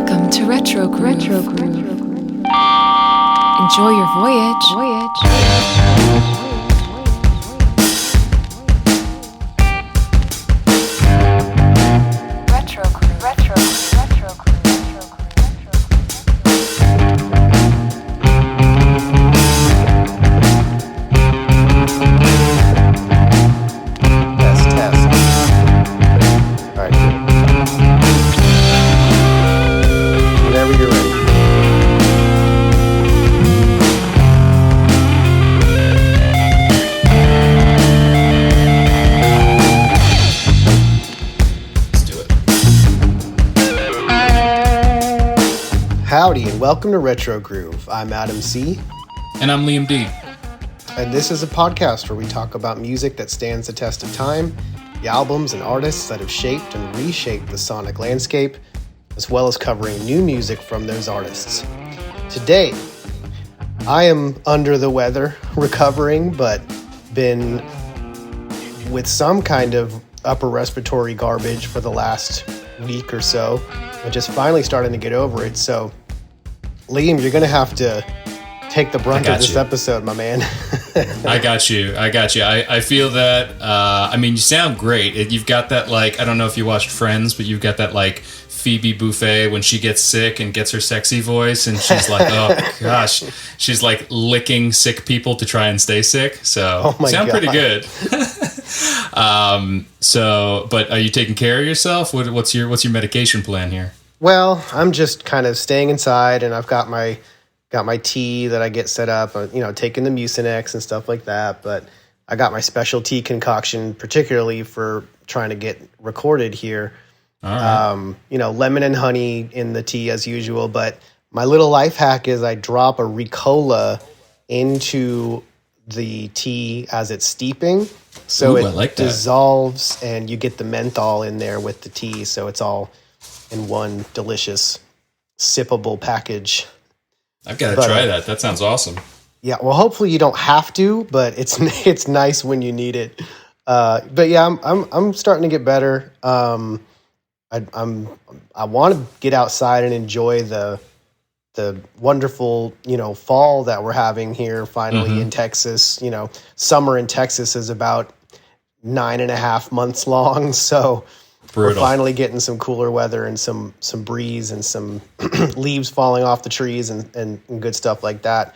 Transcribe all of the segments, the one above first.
Welcome to Retro Groove. Enjoy your voyage. Howdy and welcome to Retro Groove. I'm Adam C. And I'm Liam D. And this is a podcast where we talk about music that stands the test of time, the albums and artists that have shaped and reshaped the sonic landscape, as well as covering new music from those artists. Today, I am under the weather, recovering, but been with some kind of upper respiratory garbage for the last week or so. I'm just finally starting to get over it, so Liam, you're going to have to take the brunt of this episode, my man. I got you. I feel that, you sound great. You've got that, I don't know if you watched Friends, but you've got that, Phoebe Buffay when she gets sick and gets her sexy voice, and she's like, oh, gosh. She's, licking sick people to try and stay sick. So, sound pretty good. But are you taking care of yourself? What's your medication plan here? Well, I'm just kind of staying inside, and I've got my tea that I get set up, taking the Mucinex and stuff like that. But I got my special tea concoction, particularly for trying to get recorded here. All right. Lemon and honey in the tea as usual. But my little life hack is I drop a Ricola into the tea as it's steeping. So it dissolves, and you get the menthol in there with the tea. So it's all in one delicious, sippable package. I've got to try that. That sounds awesome. Yeah, well, hopefully you don't have to, but it's nice when you need it. But yeah, I'm starting to get better. I want to get outside and enjoy the wonderful fall that we're having here finally in Texas. Summer in Texas is about 9.5 months long, so brutal. We're finally getting some cooler weather and some breeze and some leaves falling off the trees and good stuff like that.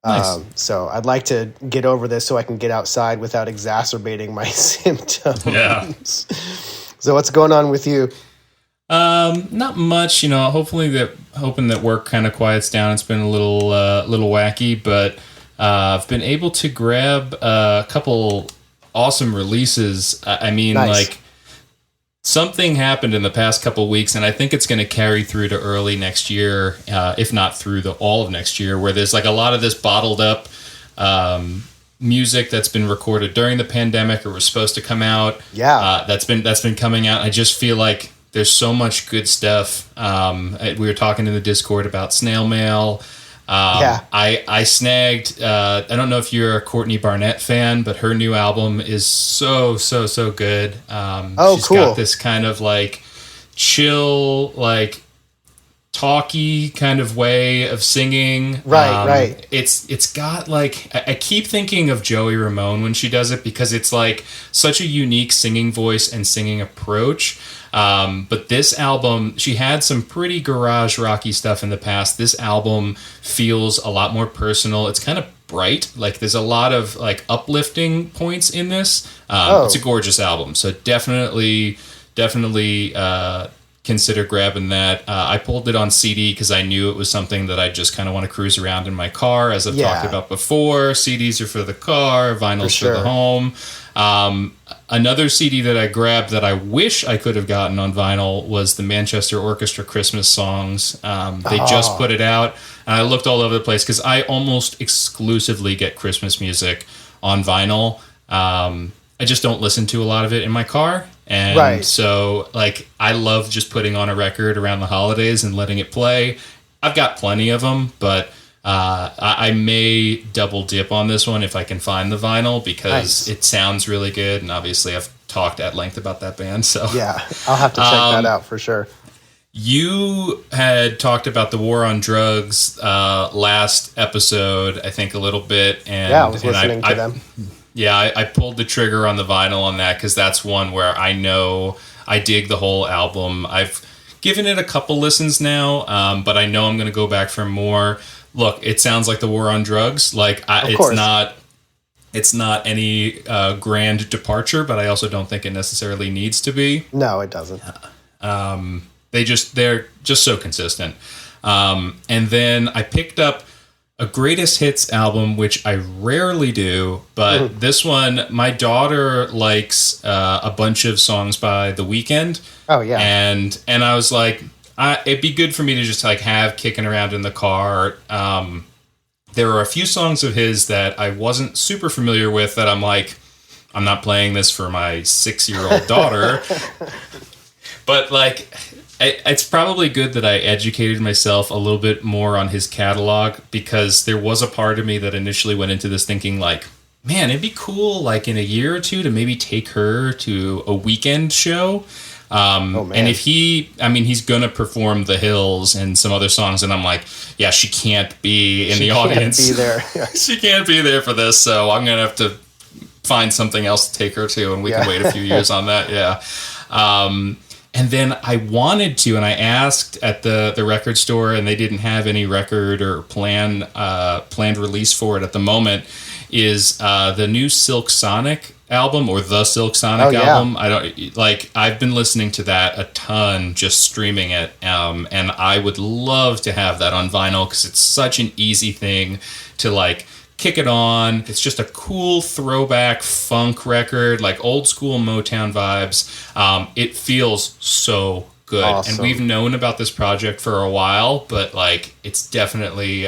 Nice. So I'd like to get over this so I can get outside without exacerbating my symptoms. Yeah. So what's going on with you? Not much, hoping that work kind of quiets down. It's been a little wacky, but I've been able to grab a couple awesome releases. Nice. Something happened in the past couple weeks, and I think it's going to carry through to early next year, if not through all of next year, where there's a lot of this bottled up music that's been recorded during the pandemic or was supposed to come out. Yeah, that's been coming out. I just feel like there's so much good stuff. We were talking in the Discord about Snail Mail. I snagged, I don't know if you're a Courtney Barnett fan, but her new album is so good. She's cool. got this kind of chill, talky kind of way of singing. Right. It's got I keep thinking of Joey Ramone when she does it, because it's such a unique singing voice and singing approach. But this album, she had some pretty garage rocky stuff in the past. This album feels a lot more personal. It's kind of bright. There's a lot of uplifting points in this. It's a gorgeous album. So definitely consider grabbing that. I pulled it on CD because I knew it was something that I just kind of want to cruise around in my car. As I've talked about before, CDs are for the car, vinyl's for the home. Another CD that I grabbed that I wish I could have gotten on vinyl was the Manchester Orchestra Christmas songs. They just put it out, and I looked all over the place because I almost exclusively get Christmas music on vinyl. I just don't listen to a lot of it in my car. And so I love just putting on a record around the holidays and letting it play. I've got plenty of them, but I may double dip on this one if I can find the vinyl, because it sounds really good. And obviously I've talked at length about that band. So yeah, I'll have to check that out for sure. You had talked about the war on drugs last episode, I think, a little bit. And, I was listening to them. Yeah, I pulled the trigger on the vinyl on that because that's one where I know I dig the whole album. I've given it a couple listens now, but I know I'm going to go back for more. Look, it sounds like the war on drugs. Like, it's not any grand departure, but I also don't think it necessarily needs to be. No, it doesn't. They're just so consistent. And then I picked up a greatest hits album, which I rarely do, but this one, my daughter likes a bunch of songs by The Weeknd. Oh yeah. And I was like, it'd be good for me to just like have kicking around in the car. There are a few songs of his that I wasn't super familiar with that I'm like, I'm not playing this for my 6-year-old daughter. But like, it's probably good that I educated myself a little bit more on his catalog, because there was a part of me that initially went into this thinking like, man, it'd be cool like in a year or two to maybe take her to a weekend show. And if he's going to perform The Hills and some other songs, and I'm like, yeah, she can't be in the audience. She can't be there. She can't be there for this, so I'm going to have to find something else to take her to, and we can wait a few years on that, yeah. And then I wanted to, and I asked at the record store, and they didn't have any record or planned release for it at the moment, is the new Silk Sonic album, or the Silk Sonic album. I've been listening to that a ton, just streaming it, and I would love to have that on vinyl, because it's such an easy thing to like kick it on. It's just a cool throwback funk record, like old school Motown vibes. It feels so good. Awesome. And we've known about this project for a while, but like it's definitely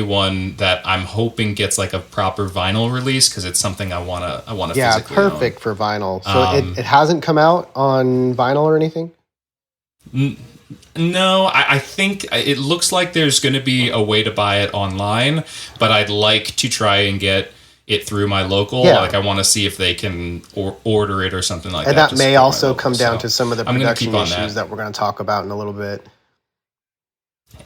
one that I'm hoping gets like a proper vinyl release, because it's something I want to physically perfect own. for vinyl. So it hasn't come out on vinyl or anything? No, I think it looks like there's going to be a way to buy it online, but I'd like to try and get it through my local. Yeah. Like I want to see if they can order it or something like that. And that may also come down to some of the production issues that we're going to talk about in a little bit.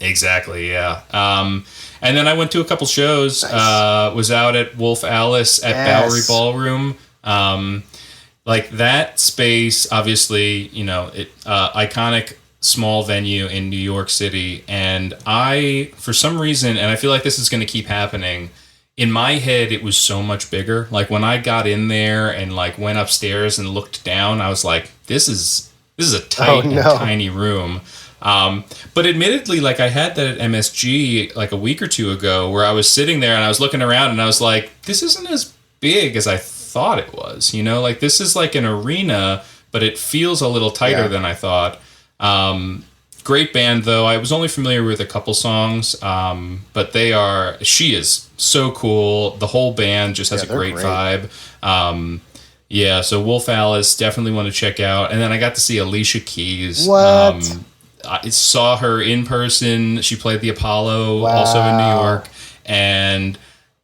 Exactly, yeah. And then I went to a couple shows. Nice. Was out at Wolf Alice at Bowery Ballroom. Like that space, obviously, iconic small venue in New York City. And I, for some reason, and I feel like this is going to keep happening, in my head, it was so much bigger. Like when I got in there and like went upstairs and looked down, I was like, this is a tiny room. But admittedly, like I had that at MSG like a week or two ago, where I was sitting there and I was looking around and I was like, this isn't as big as I thought it was, like this is like an arena, but it feels a little tighter than I thought. Great band though. I was only familiar with a couple songs, but she is so cool. The whole band just has a great vibe. So Wolf Alice, definitely want to check out. And then I got to see Alicia Keys. What? I saw her in person. She played the Apollo also in New York. And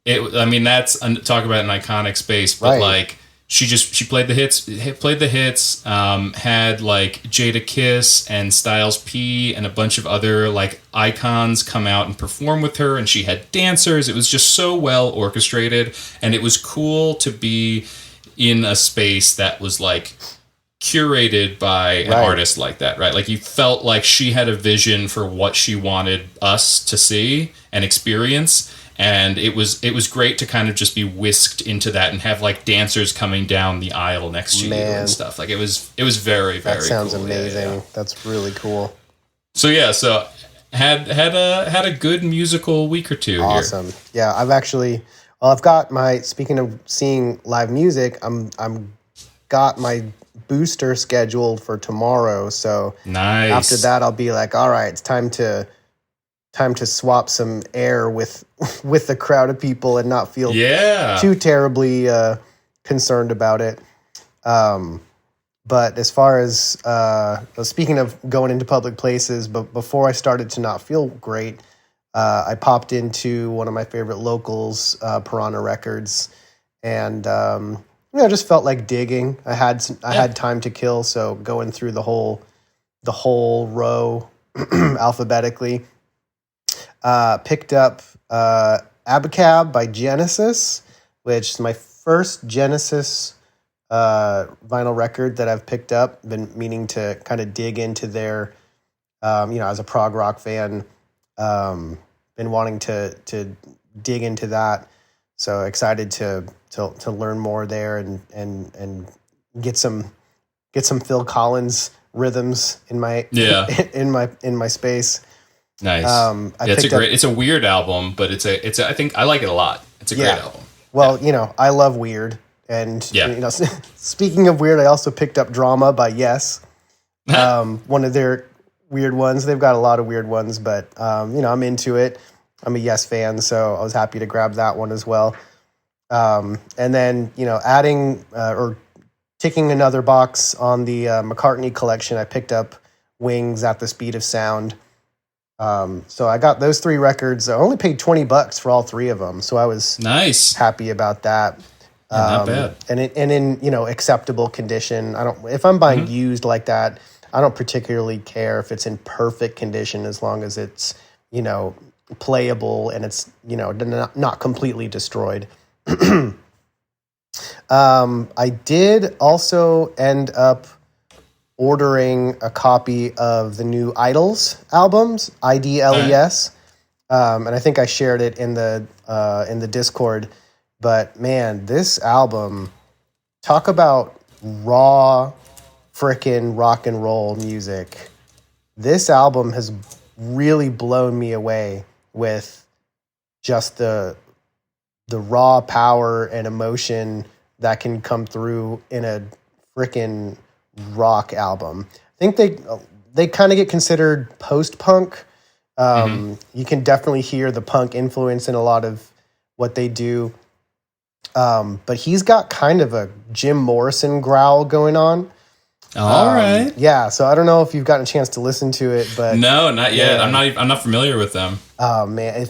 that's talk about an iconic space, but like she played the hits, had like Jada Kiss and Styles P and a bunch of other like icons come out and perform with her, and she had dancers. It was just so well orchestrated, and it was cool to be in a space that was like curated by an artist like that, right? Like you felt like she had a vision for what she wanted us to see and experience. And it was great to kind of just be whisked into that and have like dancers coming down the aisle next to you and stuff. Like it was very, very cool. That sounds amazing. Yeah. That's really cool. So had a good musical week or two. Awesome. Here. Yeah, I've got speaking of seeing live music, I'm got my booster scheduled for tomorrow. So nice. After that, I'll be like, all right, it's time to swap some air with the crowd of people and not feel too terribly concerned about it. But as far as speaking of going into public places, but before I started to not feel great, I popped into one of my favorite locals, Piranha Records, and I just felt like digging. I had time to kill, so going through the whole the whole row alphabetically. Picked up Abikab by Genesis, which is my first Genesis vinyl record that I've picked up. Been meaning to kind of dig into their, as a prog rock fan, been wanting to dig into that. So excited to learn more there and get some Phil Collins rhythms in my in my space. Nice. It's a weird album, but I think I like it a lot. It's a great album. Well, I love weird. And, speaking of weird, I also picked up Drama by Yes. One of their weird ones. They've got a lot of weird ones, but, I'm into it. I'm a Yes fan, so I was happy to grab that one as well. And then, adding or ticking another box on the McCartney collection, I picked up Wings at the Speed of Sound. So I got those 3 records. I only paid $20 for all 3 of them, so I was happy about that. Not bad. And in acceptable condition. If I'm buying used like that, I don't particularly care if it's in perfect condition as long as it's playable and it's not completely destroyed. I did also end up ordering a copy of the new Idols albums, IDLES, and I think I shared it in the Discord. But man, this album, talk about raw frickin' rock and roll music. This album has really blown me away with just the raw power and emotion that can come through in a frickin' rock album. I think they kind of get considered post-punk. You can definitely hear the punk influence in a lot of what they do. But he's got kind of a Jim Morrison growl going on. All right. Yeah, so I don't know if you've gotten a chance to listen to it, but no, not yet. I'm not familiar with them. Oh man,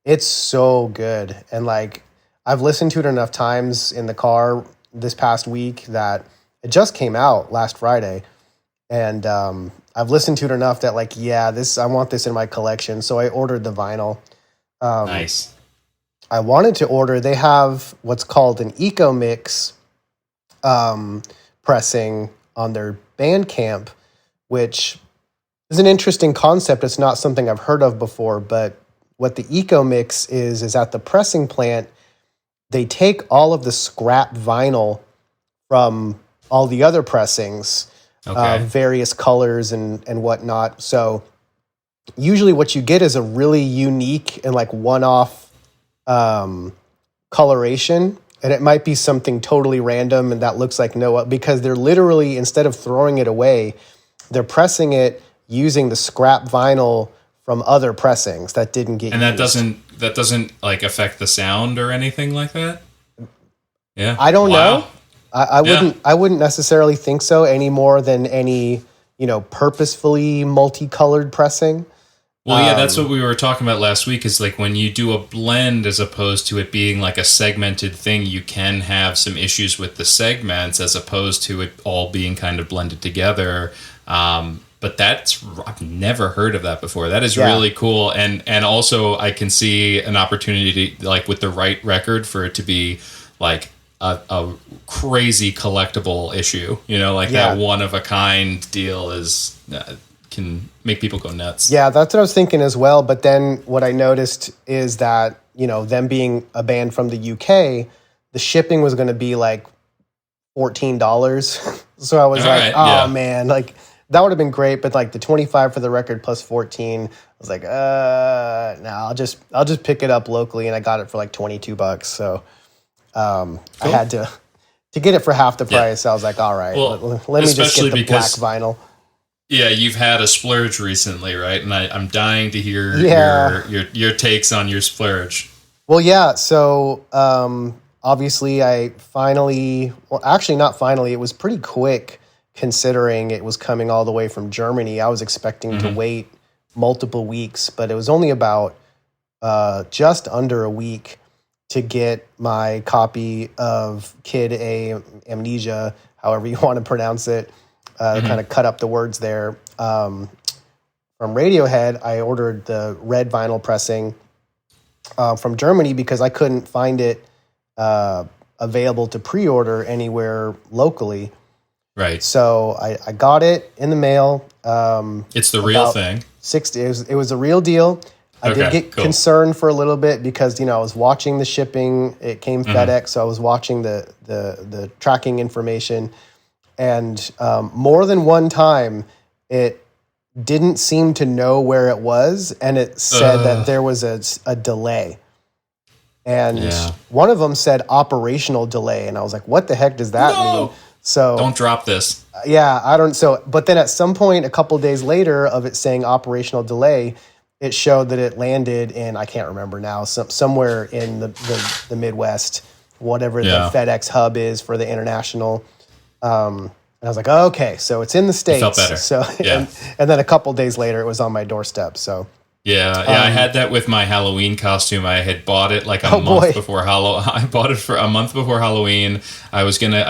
it's so good. And like I've listened to it enough times in the car this past week that it just came out last Friday. And I've listened to it enough that like, I want this in my collection. So I ordered the vinyl. Nice. I wanted to order, they have what's called an Eco Mix pressing on their Bandcamp, which is an interesting concept. It's not something I've heard of before, but what the Eco Mix is at the pressing plant, they take all of the scrap vinyl from all the other pressings, various colors and whatnot. So usually what you get is a really unique and like one-off coloration, and it might be something totally random and that looks like Noah, because they're literally, instead of throwing it away, they're pressing it using the scrap vinyl from other pressings that didn't get and used. that doesn't like affect the sound or anything like that. Yeah, I don't know. I wouldn't necessarily think so any more than any purposefully multicolored pressing. Well, that's what we were talking about last week, is like when you do a blend as opposed to it being like a segmented thing, you can have some issues with the segments as opposed to it all being kind of blended together. But I've never heard of that before. That is really cool. And also I can see an opportunity to, like with the right record, for it to be like a crazy collectible issue, that one of a kind deal is... can make people go nuts. Yeah, that's what I was thinking as well. But then what I noticed is that, them being a band from the UK, the shipping was going to be like $14. So I was man, like that would have been great. But like the 25 for the record plus 14, I was like, no, I'll just pick it up locally. And I got it for like $22. So cool. I had to get it for half the price. I was like, all right, let me just get the black vinyl. Yeah, you've had a splurge recently, right? And I'm dying to hear your takes on your splurge. Well, yeah. So obviously I not finally, it was pretty quick considering it was coming all the way from Germany. I was expecting to wait multiple weeks, but it was only about just under a week to get my copy of Kid A Amnesia, however you want to pronounce it. kind of cut up the words there. From Radiohead, I ordered the red vinyl pressing from Germany because I couldn't find it available to pre-order anywhere locally. Right. So I got it in the mail. It's the real thing. It was a real deal. I did get concerned for a little bit because, I was watching the shipping. It came FedEx, so I was watching the tracking information. And more than one time, it didn't seem to know where it was, and it said that there was a delay. And one of them said operational delay, and I was like, what the heck does that mean? So don't drop this. But then at some point, a couple of days later of it saying operational delay, it showed that it landed in, I can't remember now, somewhere in the Midwest, whatever the FedEx hub is for the international. And I was like, oh, okay, so it's in the States. It felt better. So, and then a couple of days later, it was on my doorstep. So I had that with my Halloween costume. I had bought it like a month before Halloween. I bought it for a month before Halloween. I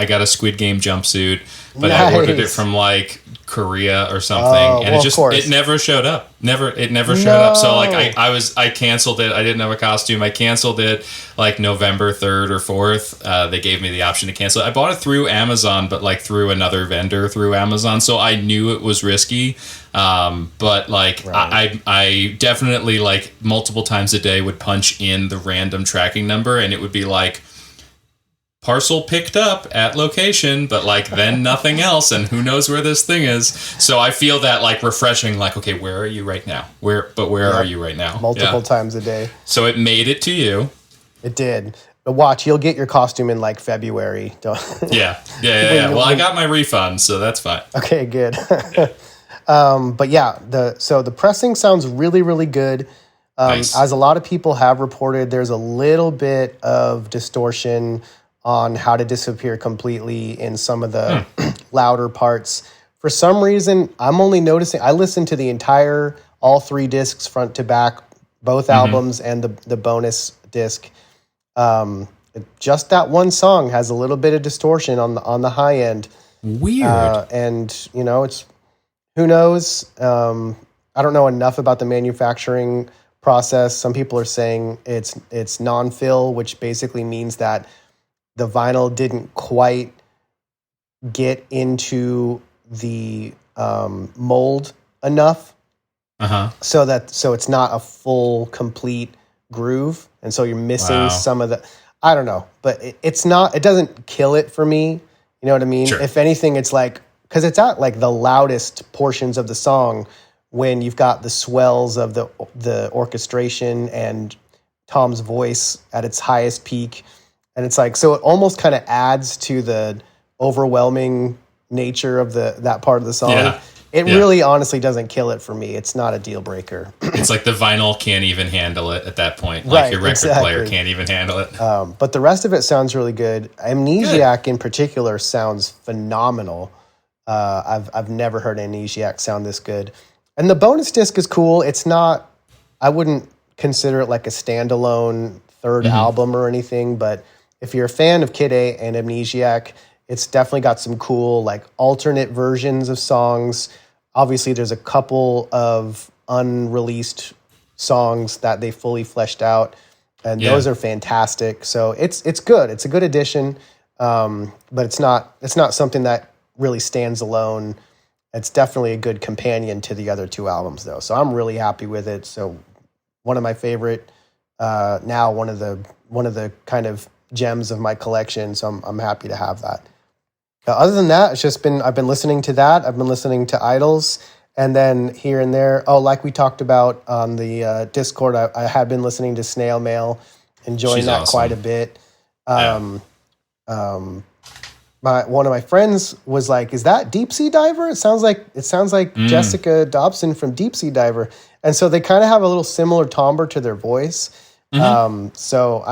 got a Squid Game jumpsuit, but I ordered it from like Korea or something, and it never showed up. It never showed up. So like I canceled it. I didn't have a costume. I canceled it like November 3rd or 4th. They gave me the option to cancel it. I bought it through Amazon, but like through another vendor through Amazon. So I knew it was risky. But like I definitely like multiple times a day would punch in the random tracking number, and it would be like parcel picked up at location, but like then nothing else, and who knows where this thing is. So I feel that like refreshing, like, okay, where are you right now? Where are you right now? Multiple times a day. So it made it to you. It did. But watch, you'll get your costume in like February. Yeah. Well, I got my refund, so that's fine. Okay, good. But yeah, the pressing sounds really, really good. Nice. As a lot of people have reported, there's a little bit of distortion on How to Disappear Completely in some of the louder parts. For some reason, I'm only noticing, I listened to all 3 discs front to back, both albums and the bonus disc. Just that one song has a little bit of distortion on the high end. Weird. And it's, who knows? I don't know enough about the manufacturing process. Some people are saying it's non-fill, which basically means that the vinyl didn't quite get into the mold enough, so it's not a full, complete groove, and so you're missing some of the. I don't know, but it's not. It doesn't kill it for me. You know what I mean? Sure. If anything, it's like, because it's at like the loudest portions of the song when you've got the swells of the orchestration and Tom's voice at its highest peak. And it's like, so it almost kind of adds to the overwhelming nature of that part of the song. Yeah. It really honestly doesn't kill it for me. It's not a deal breaker. It's like the vinyl can't even handle it at that point. Like your record player can't even handle it. But the rest of it sounds really good. Amnesiac in particular sounds phenomenal. I've never heard Amnesiac sound this good. And the bonus disc is cool. It's not, I wouldn't consider it like a standalone third album or anything, but if you're a fan of Kid A and Amnesiac, it's definitely got some cool like alternate versions of songs. Obviously, there's a couple of unreleased songs that they fully fleshed out, and those are fantastic. So it's good. It's a good addition, but it's not something that really stands alone. It's definitely a good companion to the other 2 albums, though. So I'm really happy with it. So one of my favorite now, one of the kind of gems of my collection. So I'm happy to have that. Other than that, it's just I've been listening to that. I've been listening to Idols, and then here and there. Oh, like we talked about on the Discord, I had been listening to Snail Mail, enjoying that quite a bit. One of my friends was like, "Is that Deep Sea Diver?" It sounds like Jessica Dobson from Deep Sea Diver, and so they kind of have a little similar timbre to their voice. So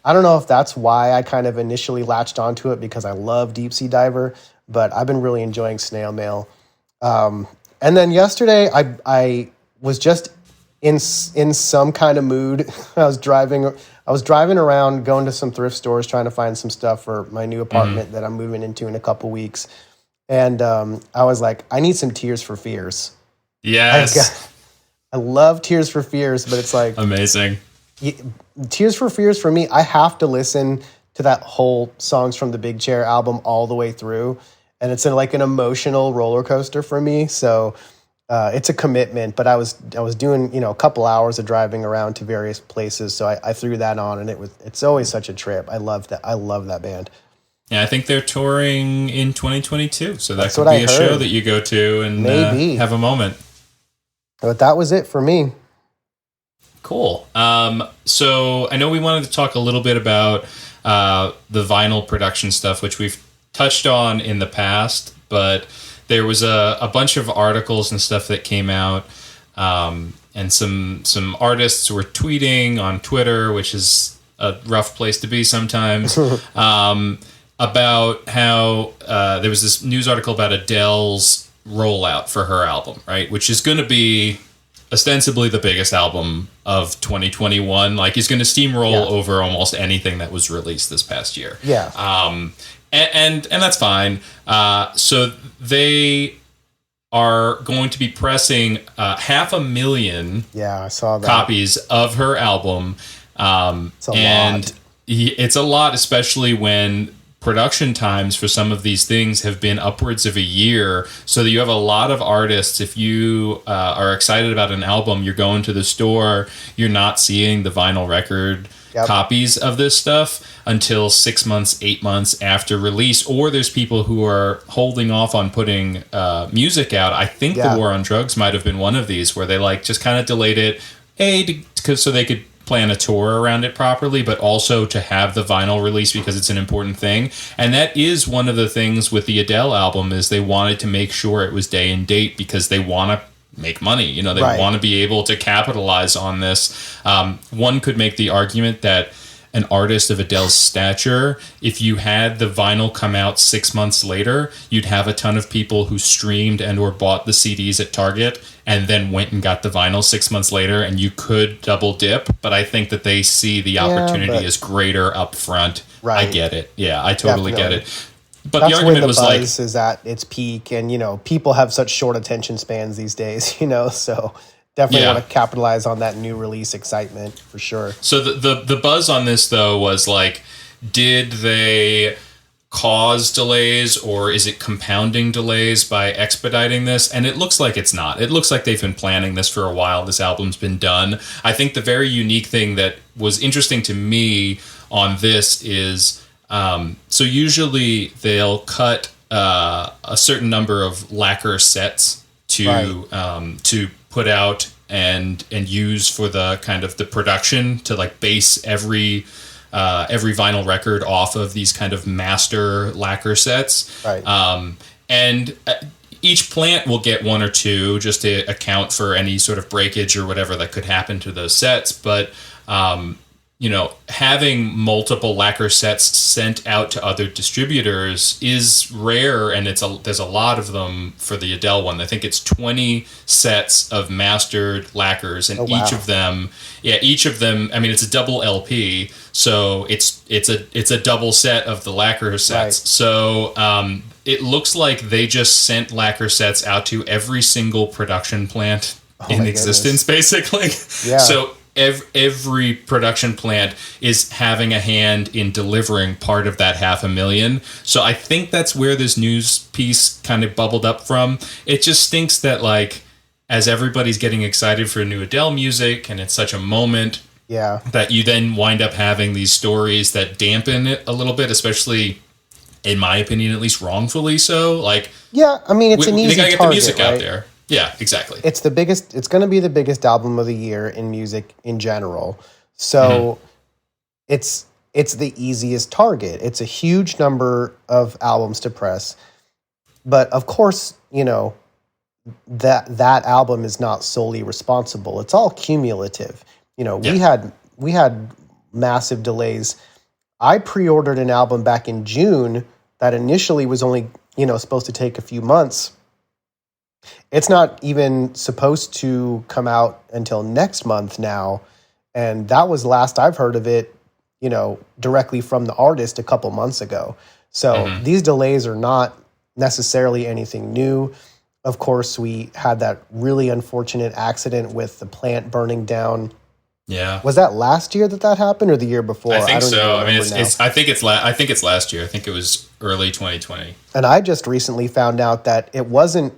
I don't know if that's why I kind of initially latched onto it, because I love Deep Sea Diver, but I've been really enjoying Snail Mail. And then yesterday I was just in some kind of mood. I was driving around, going to some thrift stores, trying to find some stuff for my new apartment that I'm moving into in a couple weeks. And I was like, I need some Tears for Fears. Yes. I love Tears for Fears, but it's like amazing. Tears for Fears for me, I have to listen to that whole Songs from the Big Chair album all the way through. And it's like an emotional roller coaster for me. So it's a commitment, but I was doing, a couple hours of driving around to various places. So I threw that on, and it's always such a trip. I love that. I love that band. Yeah, I think they're touring in 2022. So that could be a show that you go to and maybe have a moment. But that was it for me. Cool. So I know we wanted to talk a little bit about the vinyl production stuff, which we've touched on in the past, but there was a bunch of articles and stuff that came out, and some artists were tweeting on Twitter, which is a rough place to be sometimes, about how there was this news article about Adele's rollout for her album, right? Which is going to be ostensibly the biggest album of 2021. Like, he's going to steamroll over almost anything that was released this past year. Yeah. And that's fine. So they are going to be pressing 500,000 I saw that. copies of her album. It's a lot. It's a lot, especially when production times for some of these things have been upwards of a year. So that you have a lot of artists. If you are excited about an album, you're going to the store, you're not seeing the vinyl record copies of this stuff until 6 months, 8 months after release. Or there's people who are holding off on putting music out. I think the War on Drugs might have been one of these, where they just kind of delayed it, so they could plan a tour around it properly, but also to have the vinyl release because it's an important thing. And that is one of the things with the Adele album, is they wanted to make sure it was day and date because they want to make money. They want to be able to capitalize on this. One could make the argument that an artist of Adele's stature, if you had the vinyl come out 6 months later, you'd have a ton of people who streamed and or bought the CDs at Target and then went and got the vinyl 6 months later, and you could double dip. But I think that they see the opportunity as greater up front. Right. I get it. Yeah, I totally get it. But that's the argument when was buzz is at its peak, and people have such short attention spans these days, so definitely want to capitalize on that new release excitement for sure. So the buzz on this though was did they cause delays, or is it compounding delays by expediting this? And it looks like it's not. It looks like they've been planning this for a while. This album's been done. I think the very unique thing that was interesting to me on this is, so usually they'll cut a certain number of lacquer sets to put out and use for the kind of the production to base every vinyl record off of these kind of master lacquer sets. Right. And each plant will get one or two just to account for any sort of breakage or whatever that could happen to those sets. But having multiple lacquer sets sent out to other distributors is rare, and there's a lot of them for the Adele one. I think it's 20 sets of mastered lacquers, and each of them, I mean, it's a double LP, so it's a double set of the lacquer sets. Right. So it looks like they just sent lacquer sets out to every single production plant in existence, basically. Yeah. So every production plant is having a hand in delivering part of that 500,000. So I think that's where this news piece kind of bubbled up from. It just stinks that as everybody's getting excited for new Adele music, and it's such a moment, that you then wind up having these stories that dampen it a little bit, especially in my opinion, at least wrongfully so. I mean, it's an easy target, get the music out there. Yeah, exactly. It's going to be the biggest album of the year in music in general. So it's the easiest target. It's a huge number of albums to press. But of course, that album is not solely responsible. It's all cumulative. We had massive delays. I pre-ordered an album back in June that initially was only, supposed to take a few months. It's not even supposed to come out until next month now. And that was last I've heard of it, directly from the artist a couple months ago. So these delays are not necessarily anything new. Of course, we had that really unfortunate accident with the plant burning down. Yeah. Was that last year that happened, or the year before? I think so. I mean, now. I think it's last year. I think it was early 2020. And I just recently found out that it wasn't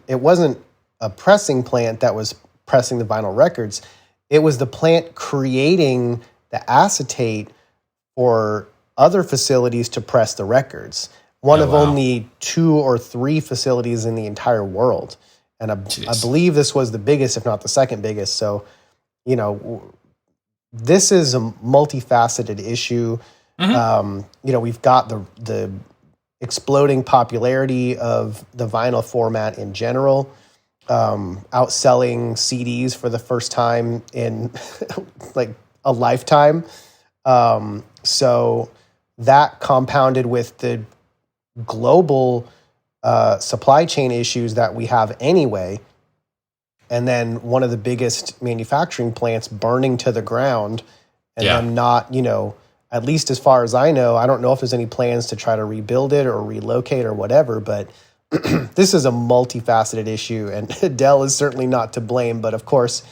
a pressing plant that was pressing the vinyl records. It was the plant creating the acetate for other facilities to press the records. One of only 2 or 3 facilities in the entire world. And I believe this was the biggest, if not the second biggest. So, this is a multifaceted issue. We've got the exploding popularity of the vinyl format in general, outselling CDs for the first time in like a lifetime. So that compounded with the global supply chain issues that we have anyway, and then one of the biggest manufacturing plants burning to the ground, and then not, at least as far as I know, I don't know if there's any plans to try to rebuild it or relocate or whatever, but this is a multifaceted issue, and Adele is certainly not to blame. But of course,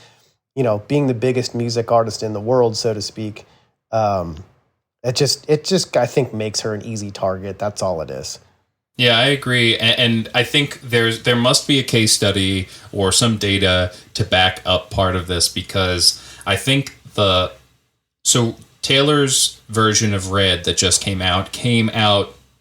being the biggest music artist in the world, so to speak, it just I think makes her an easy target. That's all it is. Yeah, I agree, and I think there must be a case study or some data to back up part of this, because I think Taylor's version of Red that just came out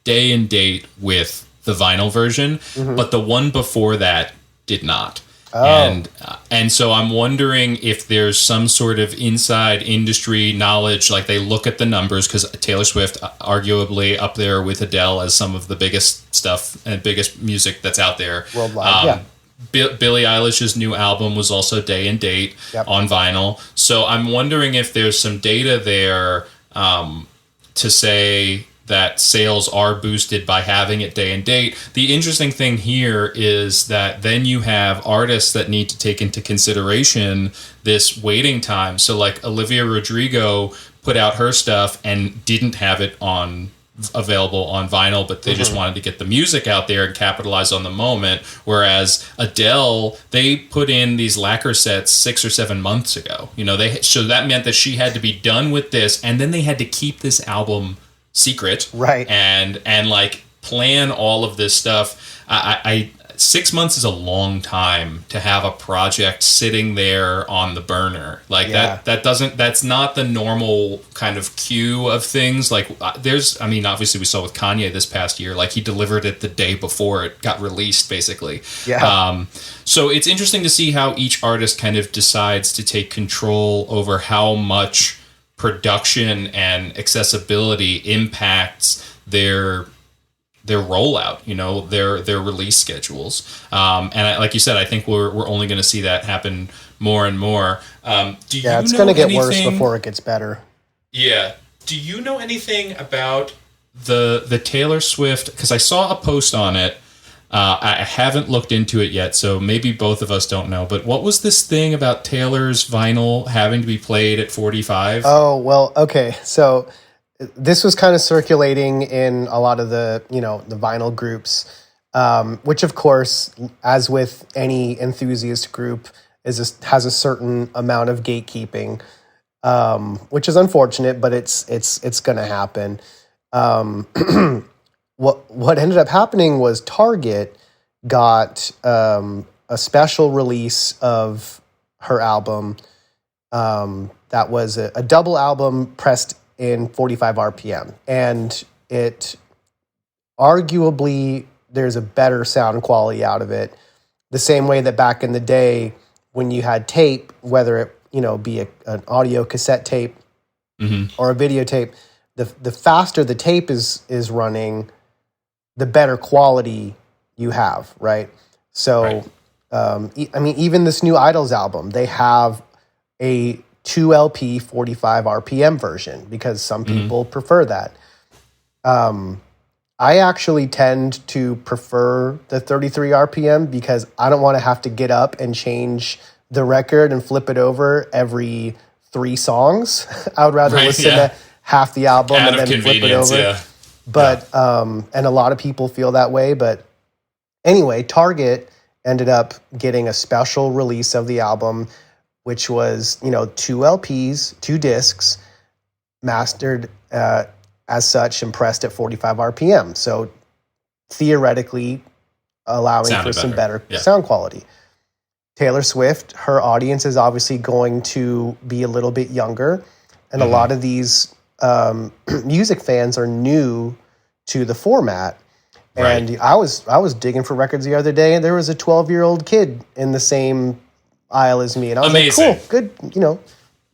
day and date with the vinyl version, but the one before that did not. Oh. And so I'm wondering if there's some sort of inside industry knowledge, like they look at the numbers, because Taylor Swift, arguably up there with Adele as some of the biggest stuff and biggest music that's out there. Worldwide, Billie Eilish's new album was also day and date on vinyl. So I'm wondering if there's some data there to say that sales are boosted by having it day and date. The interesting thing here is that then you have artists that need to take into consideration this waiting time. So like Olivia Rodrigo put out her stuff and didn't have it available on vinyl, but they just wanted to get the music out there and capitalize on the moment. Whereas Adele, they put in these lacquer sets 6 or 7 months ago. So that meant that she had to be done with this, and then they had to keep this album secret, right? And like plan all of this stuff. I 6 months is a long time to have a project sitting there on the burner like that. That's not the normal kind of queue of things. Like obviously we saw with Kanye this past year, like he delivered it the day before it got released, basically. So it's interesting to see how each artist kind of decides to take control over how much production and accessibility impacts their rollout, their release schedules. And like you said, I think we're only going to see that happen more and more. It's going to get worse before it gets better. Yeah. Do you know anything about the Taylor Swift? Because I saw a post on it. I haven't looked into it yet, so maybe both of us don't know. But what was this thing about Taylor's vinyl having to be played at 45? Oh, well, okay. So this was kind of circulating in a lot of the vinyl groups, which of course, as with any enthusiast group, has a certain amount of gatekeeping, which is unfortunate, but it's going to happen. What ended up happening was Target got a special release of her album that was a double album pressed in 45 RPM. And it arguably, there's a better sound quality out of it. The same way that back in the day when you had tape, whether it be an audio cassette tape or a videotape, the faster the tape is running, the better quality you have, right? So, even this new Idols album, they have a 2 LP 45 RPM version because some people prefer that. I actually tend to prefer the 33 RPM because I don't want to have to get up and change the record and flip it over every 3 songs. I would rather listen to half the album and then flip it over. But and a lot of people feel that way, but Anyway, Target ended up getting a special release of the album, which was, 2 LPs, 2 discs, mastered as such and pressed at 45 RPM. So theoretically allowing Sounded for some better. better sound quality. Taylor Swift, her audience is obviously going to be a little bit younger. And a lot of these music fans are new to the format. And Right. I was digging for records the other day, and there was a 12-year-old kid in the same aisle as me. And I was Amazing. like, cool, good,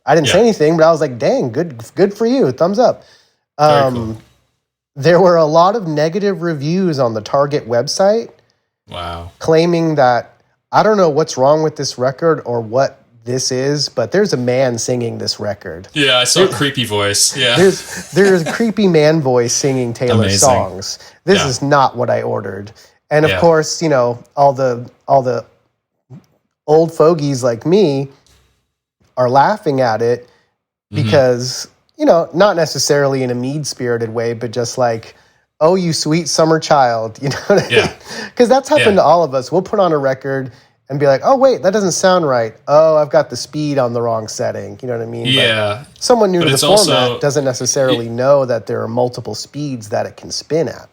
I didn't say anything, but I was like, dang, good for you. Thumbs up. Very cool. There were a lot of negative reviews on the Target website Wow. claiming that I don't know what's wrong with this record or what this is, but there's a man singing this record. Yeah, I saw a creepy voice. Yeah. There's a creepy man voice singing Taylor Amazing. songs. This is not what I ordered. And of course, all the old fogies like me are laughing at it because, not necessarily in a mean-spirited way, but just like, oh, you sweet summer child, you know what I mean? Yeah. Because that's happened to all of us. We'll put on a record and be like, oh, wait, that doesn't sound right. Oh, I've got the speed on the wrong setting. You know what I mean? Yeah. But someone new But to the it's format also- doesn't necessarily know that there are multiple speeds that it can spin at.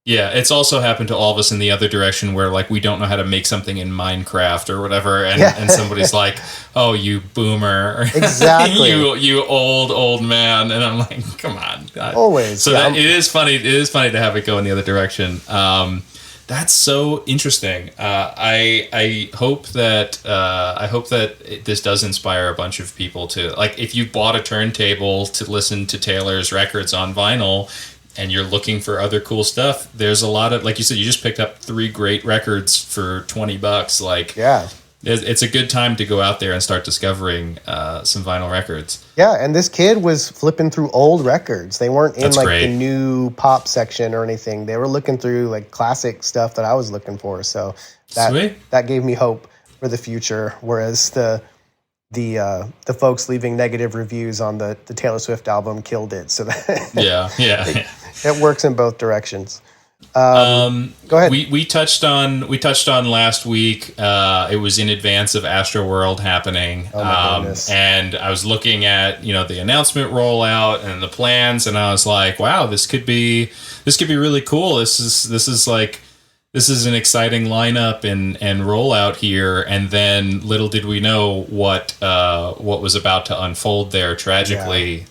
Yeah, it's also happened to all of us in the other direction where like we don't know how to make something in Minecraft or whatever, and somebody's like, "Oh, you boomer!" Exactly. you old man, and I'm like, "Come on!" God. Always. So Yeah, it is funny. It is funny to have it go in the other direction. That's so interesting. I hope that this does inspire a bunch of people to like. If you bought a turntable to listen to Taylor's records on vinyl, and you're looking for other cool stuff, there's a lot of, like you said, you just picked up 3 great records for $20. Like, yeah. It's a good time to go out there and start discovering some vinyl records. Yeah, and this kid was flipping through old records. They weren't in That's like great. the new pop section or anything. They were looking through like classic stuff that I was looking for. So Sweet. that gave me hope for the future. Whereas the folks leaving negative reviews on the Taylor Swift album killed it. So that Yeah. it works in both directions. Go ahead. We touched on last week. It was in advance of Astroworld happening. Oh my goodness. And I was looking at the announcement rollout and the plans, and I was like, wow, this could be really cool. This is an exciting lineup and rollout here. And then little did we know what was about to unfold there. Tragically,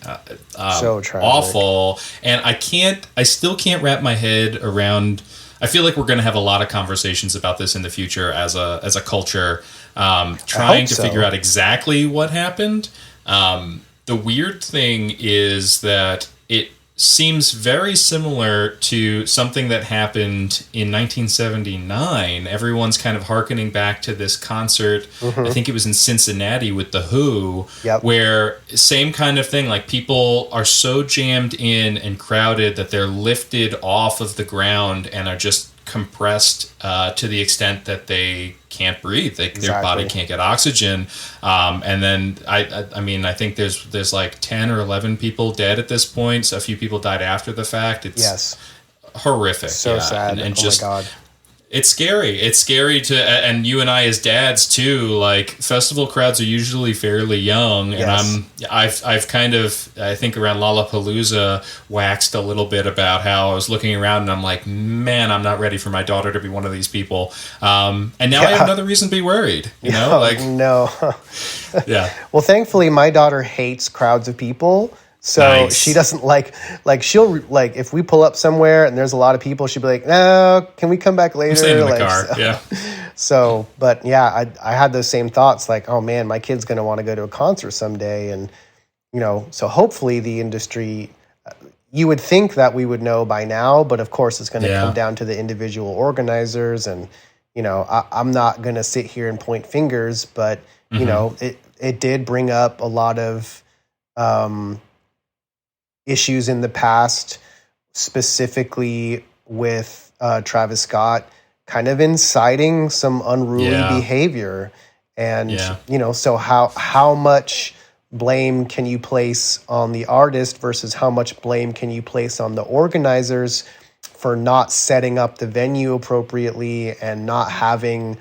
So tragic. awful. And I still can't wrap my head around. I feel like we're going to have a lot of conversations about this in the future as a culture, trying to figure out exactly what happened. The weird thing is that it seems very similar to something that happened in 1979. Everyone's kind of hearkening back to this concert. I think it was in Cincinnati with The Who, where same kind of thing. Like people are so jammed in and crowded that they're lifted off of the ground and are just compressed to the extent that they can't breathe. Their body can't get oxygen. And then I think there's like 10 or 11 people dead at this point. So a few people died after the fact. It's horrific. So sad. And oh just, my God. It's scary. It's scary and you and I as dads too, like festival crowds are usually fairly young, and I've kind of, I think around Lollapalooza waxed a little bit about how I was looking around and I'm like, man, I'm not ready for my daughter to be one of these people. And now I have another reason to be worried, No. Yeah. Well, thankfully my daughter hates crowds of people. So she doesn't like she'll like if we pull up somewhere and there's a lot of people, she'll be like, no, can we come back later? I'm staying in the like, car. So, yeah. So, but yeah, I had those same thoughts like, oh man, my kid's going to want to go to a concert someday. And, so hopefully the industry, you would think that we would know by now, but of course it's going to come down to the individual organizers. And, I'm not going to sit here and point fingers, but, it did bring up a lot of, issues in the past, specifically with Travis Scott kind of inciting some unruly behavior. And, so how much blame can you place on the artist versus how much blame can you place on the organizers for not setting up the venue appropriately and not having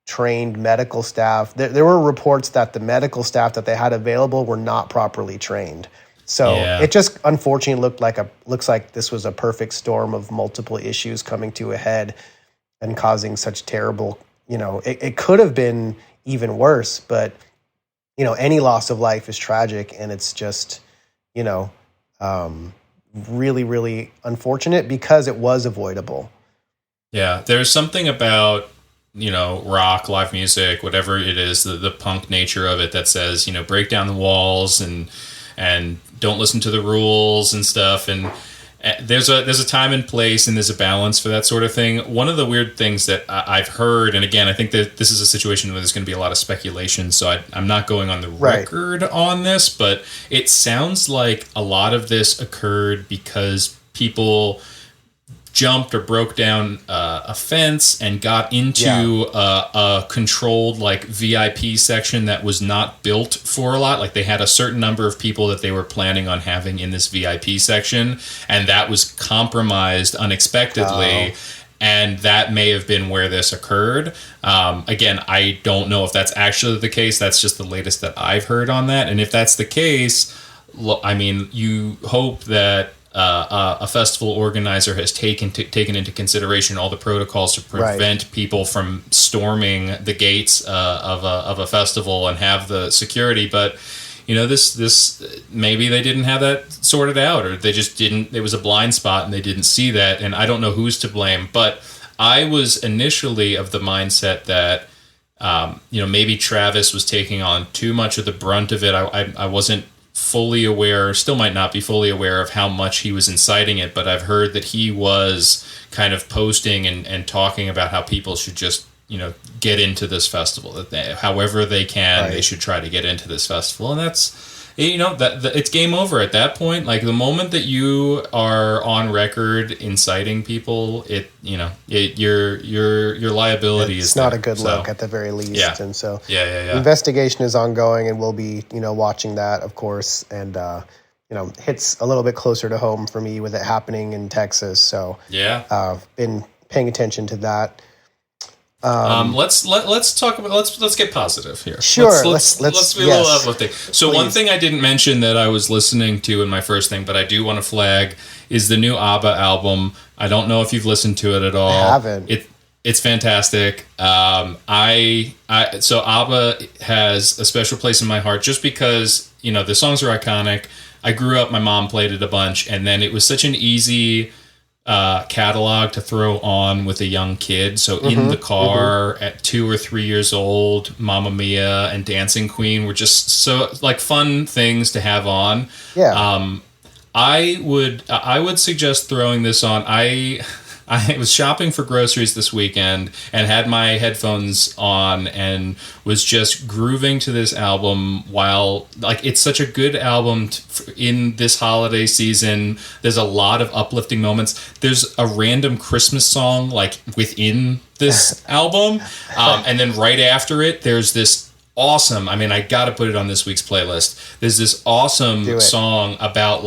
trained medical staff. There were reports that the medical staff that they had available were not properly trained. So it just unfortunately looks like this was a perfect storm of multiple issues coming to a head and causing such terrible, it could have been even worse, but any loss of life is tragic, and it's just, really, really unfortunate because it was avoidable. Yeah, there's something about, rock, live music, whatever it is, the punk nature of it that says, break down the walls and don't listen to the rules and stuff. And there's a time and place, and there's a balance for that sort of thing. One of the weird things that I've heard, and again, I think that this is a situation where there's going to be a lot of speculation, so I'm not going on the record on this, but it sounds like a lot of this occurred because people jumped or broke down a fence and got into a controlled VIP section that was not built for a lot. Like they had a certain number of people that they were planning on having in this VIP section, and that was compromised unexpectedly. And that may have been where this occurred. Again, I don't know if that's actually the case. That's just the latest that I've heard on that. And if that's the case, I mean, you hope that a festival organizer has taken into consideration all the protocols to prevent people from storming the gates of a festival and have the security. But this maybe they didn't have that sorted out, or they just didn't. It was a blind spot and they didn't see that. And I don't know who's to blame. But I was initially of the mindset that maybe Travis was taking on too much of the brunt of it. I wasn't fully aware, still might not be fully aware of how much he was inciting it, but I've heard that he was kind of posting and talking about how people should just, get into this festival, that however they can, they should try to get into this festival. And that's, it's game over at that point. Like the moment that you are on record inciting people, your liability is not a good look at the very least. Yeah. And so the investigation is ongoing, and we'll be, watching that, of course. And, hits a little bit closer to home for me with it happening in Texas. So been paying attention to that. Let's talk about let's get positive here. Sure. Let's be a little uplifting. So one thing I didn't mention that I was listening to in my first thing, but I do want to flag, is the new Abba album. I don't know if you've listened to it at all. I haven't. It's fantastic. So Abba has a special place in my heart just because, the songs are iconic. I grew up, my mom played it a bunch, and then it was such an easy catalog to throw on with a young kid. So in the car at 2 or 3 years old, Mamma Mia and Dancing Queen were just so fun things to have on. I would suggest throwing this on. I was shopping for groceries this weekend and had my headphones on and was just grooving to this album while, it's such a good album in this holiday season. There's a lot of uplifting moments. There's a random Christmas song, within this album. And then right after it, there's this awesome, I got to put it on this week's playlist. There's this awesome song about,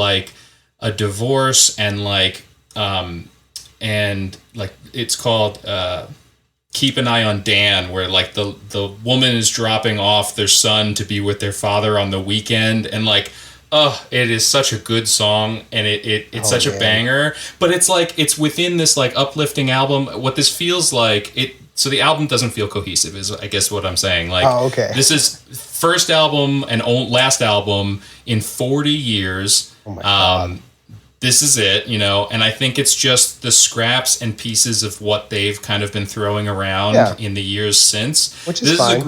a divorce and it's called Keep an Eye on Dan, where the woman is dropping off their son to be with their father on the weekend, and it is such a good song, and it's such a banger. But it's within this uplifting album. What this feels like, so the album doesn't feel cohesive, is I guess what I'm saying. This is first album and last album in 40 years. Oh my God. This is it, and I think it's just the scraps and pieces of what they've kind of been throwing around in the years since. Which is fine.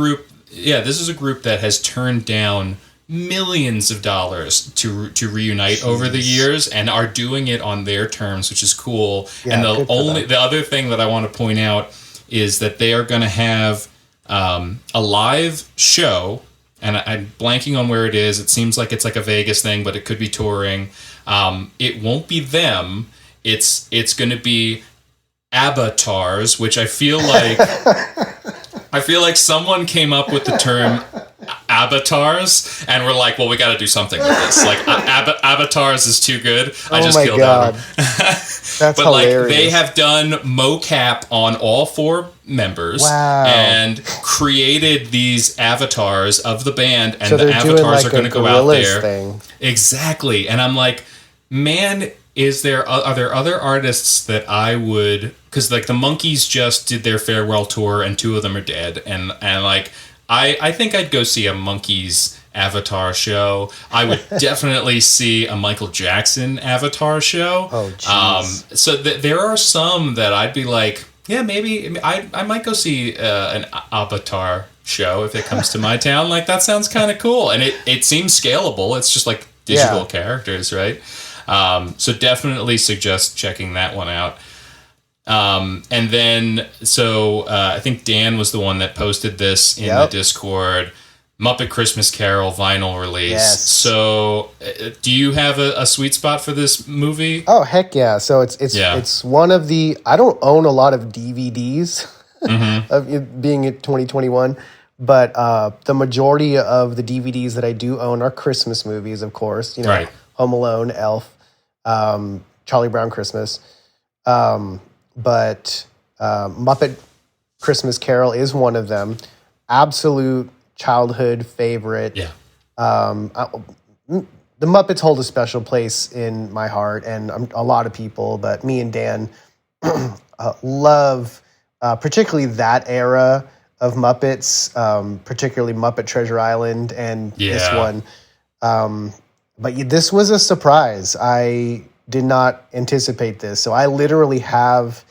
This is a group that has turned down millions of dollars to reunite over the years and are doing it on their terms, which is cool. And the other thing that I want to point out is that they are going to have a live show, and I'm blanking on where it is. It seems like it's a Vegas thing, but it could be touring. It won't be them. It's going to be avatars, which I feel like someone came up with the term avatars, and we're like, well, we got to do something with this. Like, avatars is too good. I just killed God. That's but hilarious. Like, they have done mocap on all 4 members and created these avatars of the band, and so the avatars are going to go out there. Thing. Exactly. And I'm like, man, are there other artists that I would, because like the Monkees just did their farewell tour and 2 of them are dead, and like I think I'd go see a Monkees Avatar show. I would definitely see a Michael Jackson Avatar show. Oh, jeez. So there are some that I'd be like, yeah, maybe I might go see an Avatar show if it comes to my town. Like, that sounds kind of cool, and it seems scalable. It's just like digital characters, right? So definitely suggest checking that one out. And then, so I think Dan was the one that posted this in the Discord. Muppet Christmas Carol vinyl release. Yes. So, do you have a sweet spot for this movie? Oh, heck yeah! So it's one of the. I don't own a lot of DVDs of it being in 2021, but the majority of the DVDs that I do own are Christmas movies, of course. You know, right. Home Alone, Elf, Charlie Brown Christmas. But Muppet Christmas Carol is one of them. Absolute childhood favorite. Yeah. The Muppets hold a special place in my heart, and a lot of people, but me and Dan love particularly that era of Muppets, particularly Muppet Treasure Island and this one. But this was a surprise. I did not anticipate this. So I literally have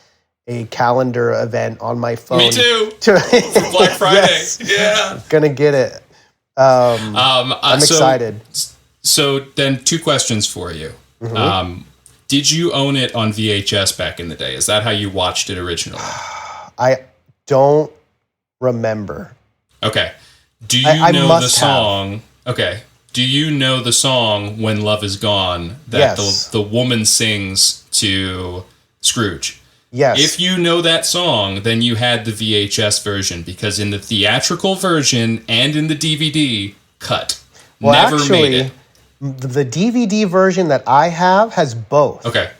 a calendar event on my phone. Me too. For Black Friday. Yes. Yeah. Gonna get it. I'm excited. So then 2 questions for you. Mm-hmm. Did you own it on VHS back in the day? Is that how you watched it originally? I don't remember. Okay. Do you know the song? Okay. Do you know the song "When Love Is Gone" that the woman sings to Scrooge? Yes. If you know that song, then you had the VHS version, because in the theatrical version and in the DVD cut, never made it. The DVD version that I have has both. Okay.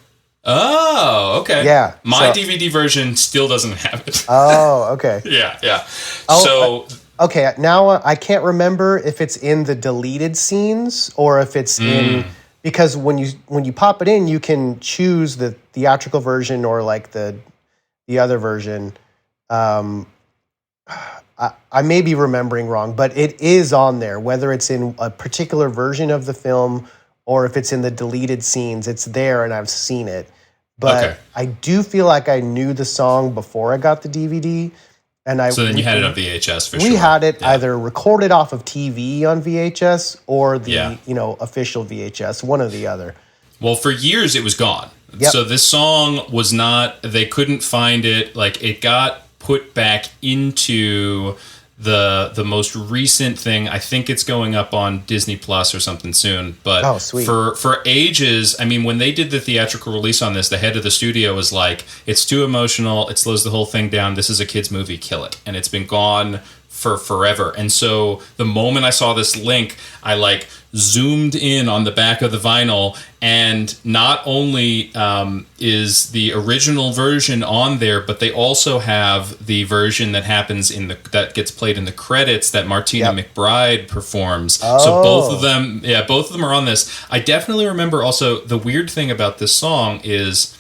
Oh, okay. Yeah. My DVD version still doesn't have it. Oh, okay. Yeah. Oh, okay, now I can't remember if it's in the deleted scenes or if it's in, because when you pop it in, you can choose the theatrical version or like the other version. I may be remembering wrong, but it is on there, whether it's in a particular version of the film or if it's in the deleted scenes. It's there, and I've seen it. But I do feel like I knew the song before I got the DVD. So then you had it on VHS for sure. We had it either recorded off of TV on VHS or the official VHS, one or the other. Well, for years it was gone. Yep. So this song was not, they couldn't find it. Like, it got put back into the most recent thing. I think it's going up on Disney Plus or something soon. But for ages, I mean, when they did the theatrical release on this, the head of the studio was like, it's too emotional, it slows the whole thing down, this is a kid's movie, kill it. And it's been gone for forever. And so the moment I saw this link, I like zoomed in on the back of the vinyl, and not only is the original version on there, but they also have the version that happens that gets played in the credits that Martina McBride performs. So both of them are on this. I definitely remember also the weird thing about this song is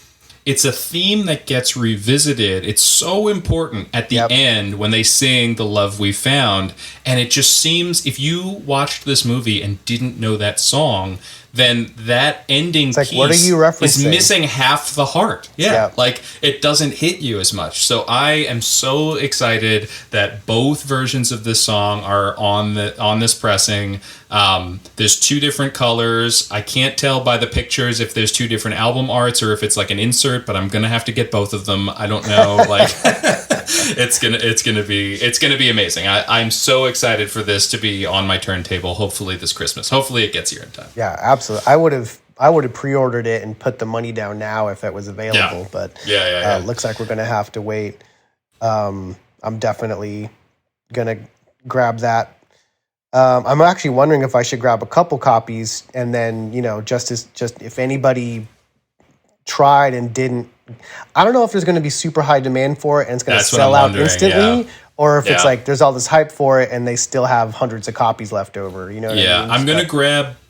it's a theme that gets revisited. It's so important at the end when they sing The Love We Found. And it just seems, if you watched this movie and didn't know that song, then that ending piece what are you referencing? Is missing half the heart. Yeah. Like, it doesn't hit you as much. So I am so excited that both versions of this song are on this pressing. There's 2 different colors. I can't tell by the pictures if there's 2 different album arts or if it's like an insert, but I'm gonna have to get both of them. I don't know. Like, it's gonna be amazing. I'm so excited for this to be on my turntable. Hopefully this Christmas. Hopefully it gets here in time. Yeah, absolutely. I would have pre-ordered it and put the money down now if it was available. But looks like we're gonna have to wait. I'm definitely gonna grab that I'm actually wondering if I should grab a couple copies and then, just if anybody tried and didn't, I don't know if there's going to be super high demand for it and it's going to sell out instantly, or if it's like there's all this hype for it and they still have hundreds of copies left over. You know what I mean?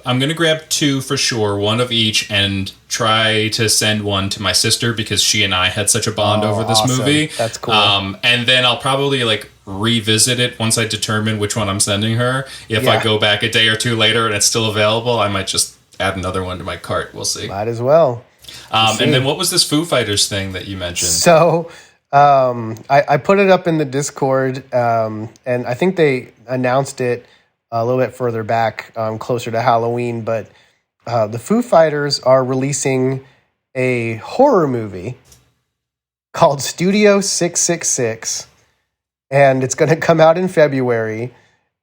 I'm gonna grab 2 for sure, one of each, and try to send one to my sister because she and I had such a bond over this movie. That's cool. And then I'll probably revisit it once I determine which one I'm sending her. If I go back a day or 2 later and it's still available, I might just add another one to my cart. We'll see. Might as well. And then what was this Foo Fighters thing that you mentioned? So I put it up in the Discord, and I think they announced it a little bit further back, closer to Halloween. But the Foo Fighters are releasing a horror movie called Studio 666, and it's going to come out in February.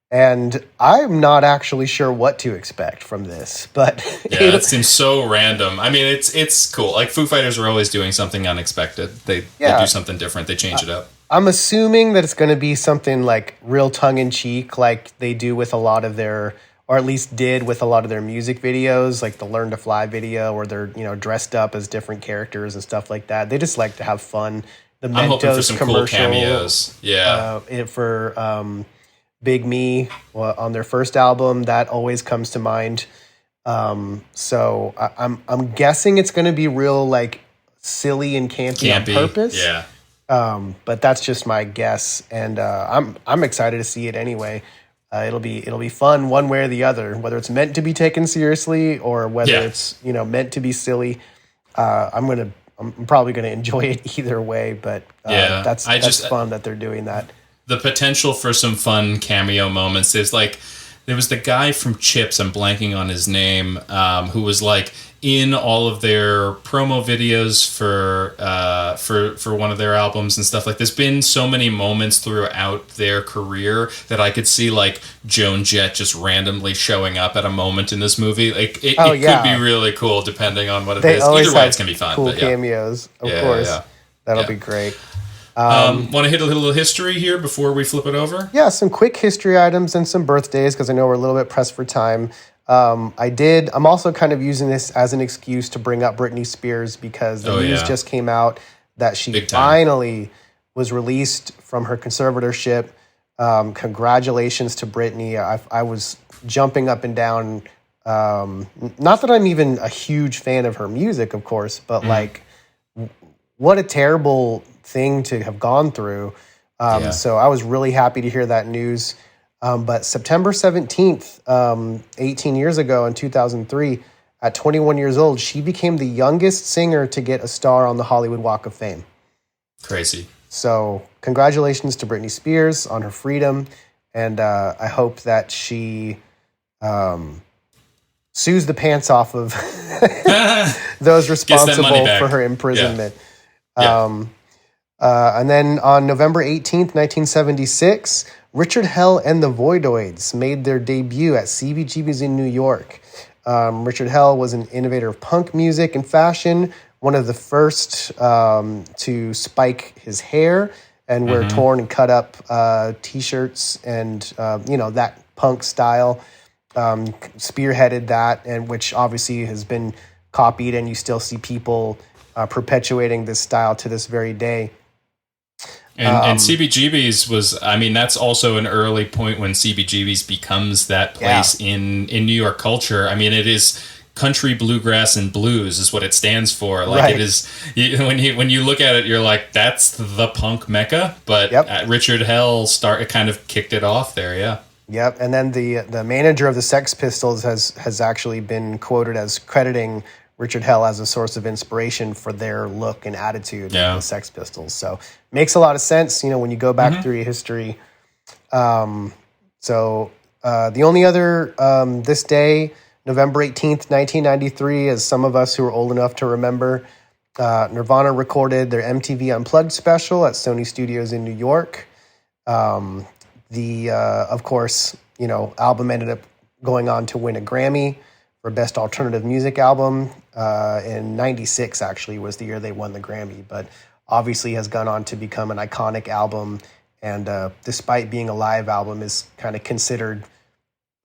And I'm not actually sure what to expect from this, but that seems so random. I mean, it's cool. Like Foo Fighters are always doing something unexpected. They do something different. They change it up. I'm assuming that it's going to be something like real tongue in cheek, like they do with a lot of their, or at least did with a lot of their music videos, like the Learn to Fly video, where they're dressed up as different characters and stuff like that. They just like to have fun. The Mentos I'm hoping for some commercial, cool cameos. Yeah, for Big Me on their first album, that always comes to mind. So I'm guessing it's going to be real silly and campy on purpose. Yeah. But that's just my guess, and I'm excited to see it anyway. It'll be fun one way or the other, whether it's meant to be taken seriously or whether it's meant to be silly. I'm probably gonna enjoy it either way, but that's fun that they're doing that. The potential for some fun cameo moments is there was the guy from Chips, I'm blanking on his name, who was in all of their promo videos for one of their albums and stuff. There's been so many moments throughout their career that I could see Joan Jett just randomly showing up at a moment in this movie. It could be really cool depending on what it is. Either way, it's gonna be fun. Cool cameos, of course. Yeah. That'll be great. Want to hit a little history here before we flip it over? Yeah, some quick history items and some birthdays because I know we're a little bit pressed for time. I'm also kind of using this as an excuse to bring up Britney Spears because the news just came out that she finally was released from her conservatorship. Congratulations to Britney. I was jumping up and down. Not that I'm even a huge fan of her music, of course, but what a terrible thing to have gone through. So I was really happy to hear that news. But September 17th, 18 years ago in 2003, at 21 years old, she became the youngest singer to get a star on the Hollywood Walk of Fame. Crazy. So congratulations to Britney Spears on her freedom. And I hope that she sues the pants off of those responsible for her imprisonment. Yeah. And then on November 18th, 1976, Richard Hell and the Voidoids made their debut at CBGB's in New York. Richard Hell was an innovator of punk music and fashion, one of the first to spike his hair and wear torn and cut up T-shirts and, that punk style. Spearheaded that, and which obviously has been copied, and you still see people perpetuating this style to this very day. And CBGB's was, that's also an early point when CBGB's becomes that place in New York culture. It is country, bluegrass, and blues is what it stands for. It is, when you look at it, you're like, that's the punk mecca. But Richard Hell kind of kicked it off there, yeah. Yep, and then the manager of the Sex Pistols has actually been quoted as crediting Richard Hell as a source of inspiration for their look and attitude of the Sex Pistols. So makes a lot of sense, when you go back through your history. The only other this day, November 18th, 1993, as some of us who are old enough to remember, Nirvana recorded their MTV Unplugged special at Sony Studios in New York. Of course, album ended up going on to win a Grammy for Best Alternative Music Album. In 96, actually, was the year they won the Grammy, but obviously has gone on to become an iconic album. And despite being a live album, is kind of considered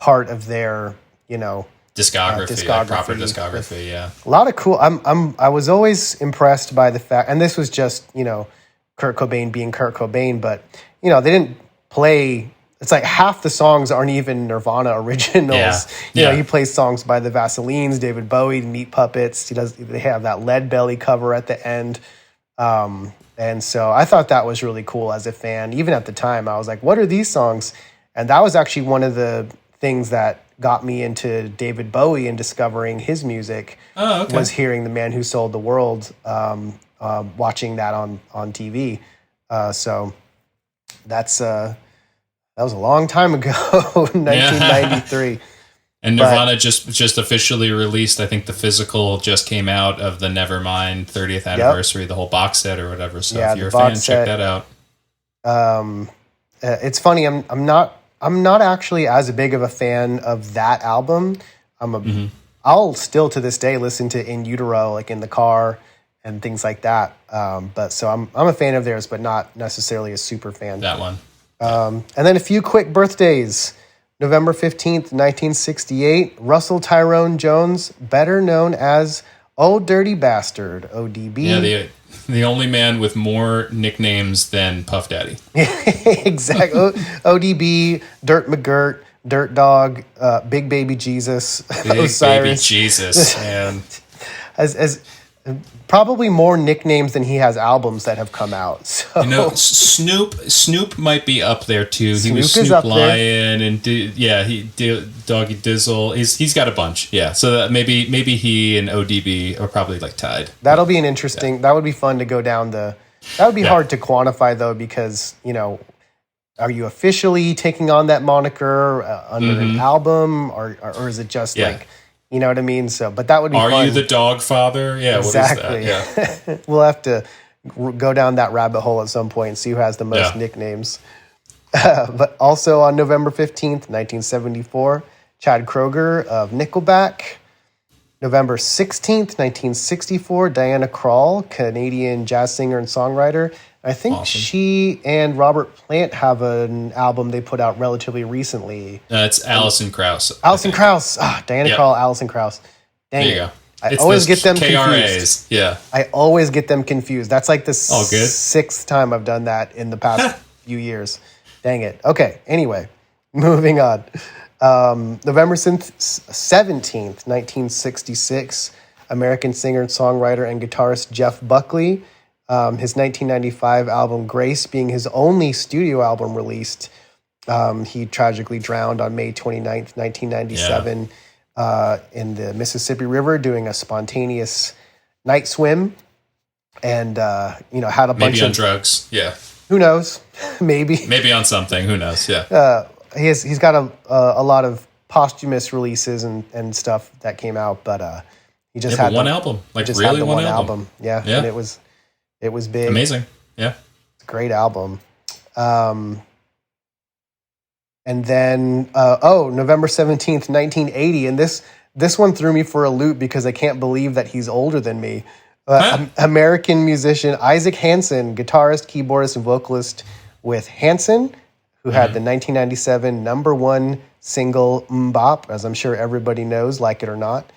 part of their, discography, like proper discography. Yeah. A lot of cool. I was always impressed by the fact, and this was just, Kurt Cobain being Kurt Cobain, but, they didn't play. It's like half the songs aren't even Nirvana originals. He plays songs by the Vaselines, David Bowie, Meat Puppets. They have that Lead Belly cover at the end. And so I thought that was really cool as a fan. Even at the time, I was like, what are these songs? And that was actually one of the things that got me into David Bowie and discovering his music. Oh, okay. Was hearing The Man Who Sold the World, watching that on TV. So that's... that was a long time ago, 1993. And Nirvana just officially released, I think the physical just came out of the Nevermind 30th anniversary, the whole box set or whatever. So if you're a fan, check that out. It's funny, I'm not actually as big of a fan of that album. I'll still to this day listen to In Utero, like in the car and things like that. But so I'm a fan of theirs, but not necessarily a super fan. That one. And then a few quick birthdays. November 15th, 1968, Russell Tyrone Jones, better known as Old Dirty Bastard, ODB. Yeah, the only man with more nicknames than Puff Daddy. Exactly. ODB, Dirt McGirt, Dirt Dog, Big Baby Jesus, Big Osiris. Baby Jesus, man. As probably more nicknames than he has albums that have come out. So Snoop might be up there too. Snoop he was Snoop Lion and Doggy Dizzle. He's got a bunch. Yeah, so that maybe he and ODB are probably like tied. That'll be an interesting. That would be fun to go down the. That would be hard to quantify though, because are you officially taking on that moniker under an album, or is it just like? You know what I mean? So, but that would be fun. Are you the dog father? Yeah, exactly. What is that? Yeah. We'll have to go down that rabbit hole at some point and see who has the most nicknames. But also on November 15th, 1974, Chad Kroeger of Nickelback. November 16th, 1964, Diana Krall, Canadian jazz singer and songwriter. I think she and Robert Plant have an album they put out relatively recently. It's Alison Krauss. Alison Krauss. Diana Krall, Alison Krauss. Dang there you it. go. I always get them KRAs. confused. Yeah. I always get them confused. That's like the sixth time I've done that in the past few years. Dang it. Okay, anyway, moving on. November 17th, 1966, American singer and songwriter and guitarist Jeff Buckley. His 1995 album Grace being his only studio album released. He tragically drowned on May 29th, 1997 in the Mississippi River doing a spontaneous night swim. And, had a bunch maybe on drugs. Yeah. Who knows? Maybe. Maybe on something. Who knows? Yeah. He's got a lot of posthumous releases and stuff that came out, but he just had one album. Like really one album. Yeah. And it was big. Amazing. Yeah. It's a great album. And then, November 17th, 1980. And this one threw me for a loop because I can't believe that he's older than me. American musician Isaac Hanson, guitarist, keyboardist, and vocalist with Hanson, who had the 1997 number one single Mbop, as I'm sure everybody knows, like it or not.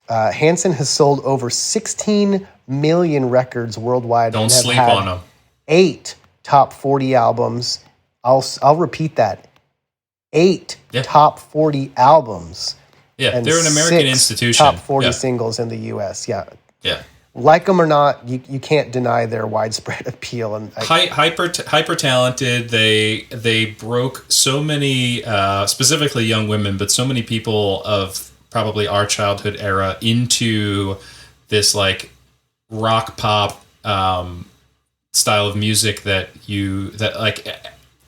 Hanson has sold over 16 million records worldwide. Don't sleep on them. 8 top 40 albums. I'll repeat that. 8 top 40 albums. Yeah, and they're an American 6 institution. Top 40 singles in the U.S. Yeah. Yeah. Like them or not, you can't deny their widespread appeal. And hyper talented. They broke so many, specifically young women, but so many people of probably our childhood era into this like rock pop style of music that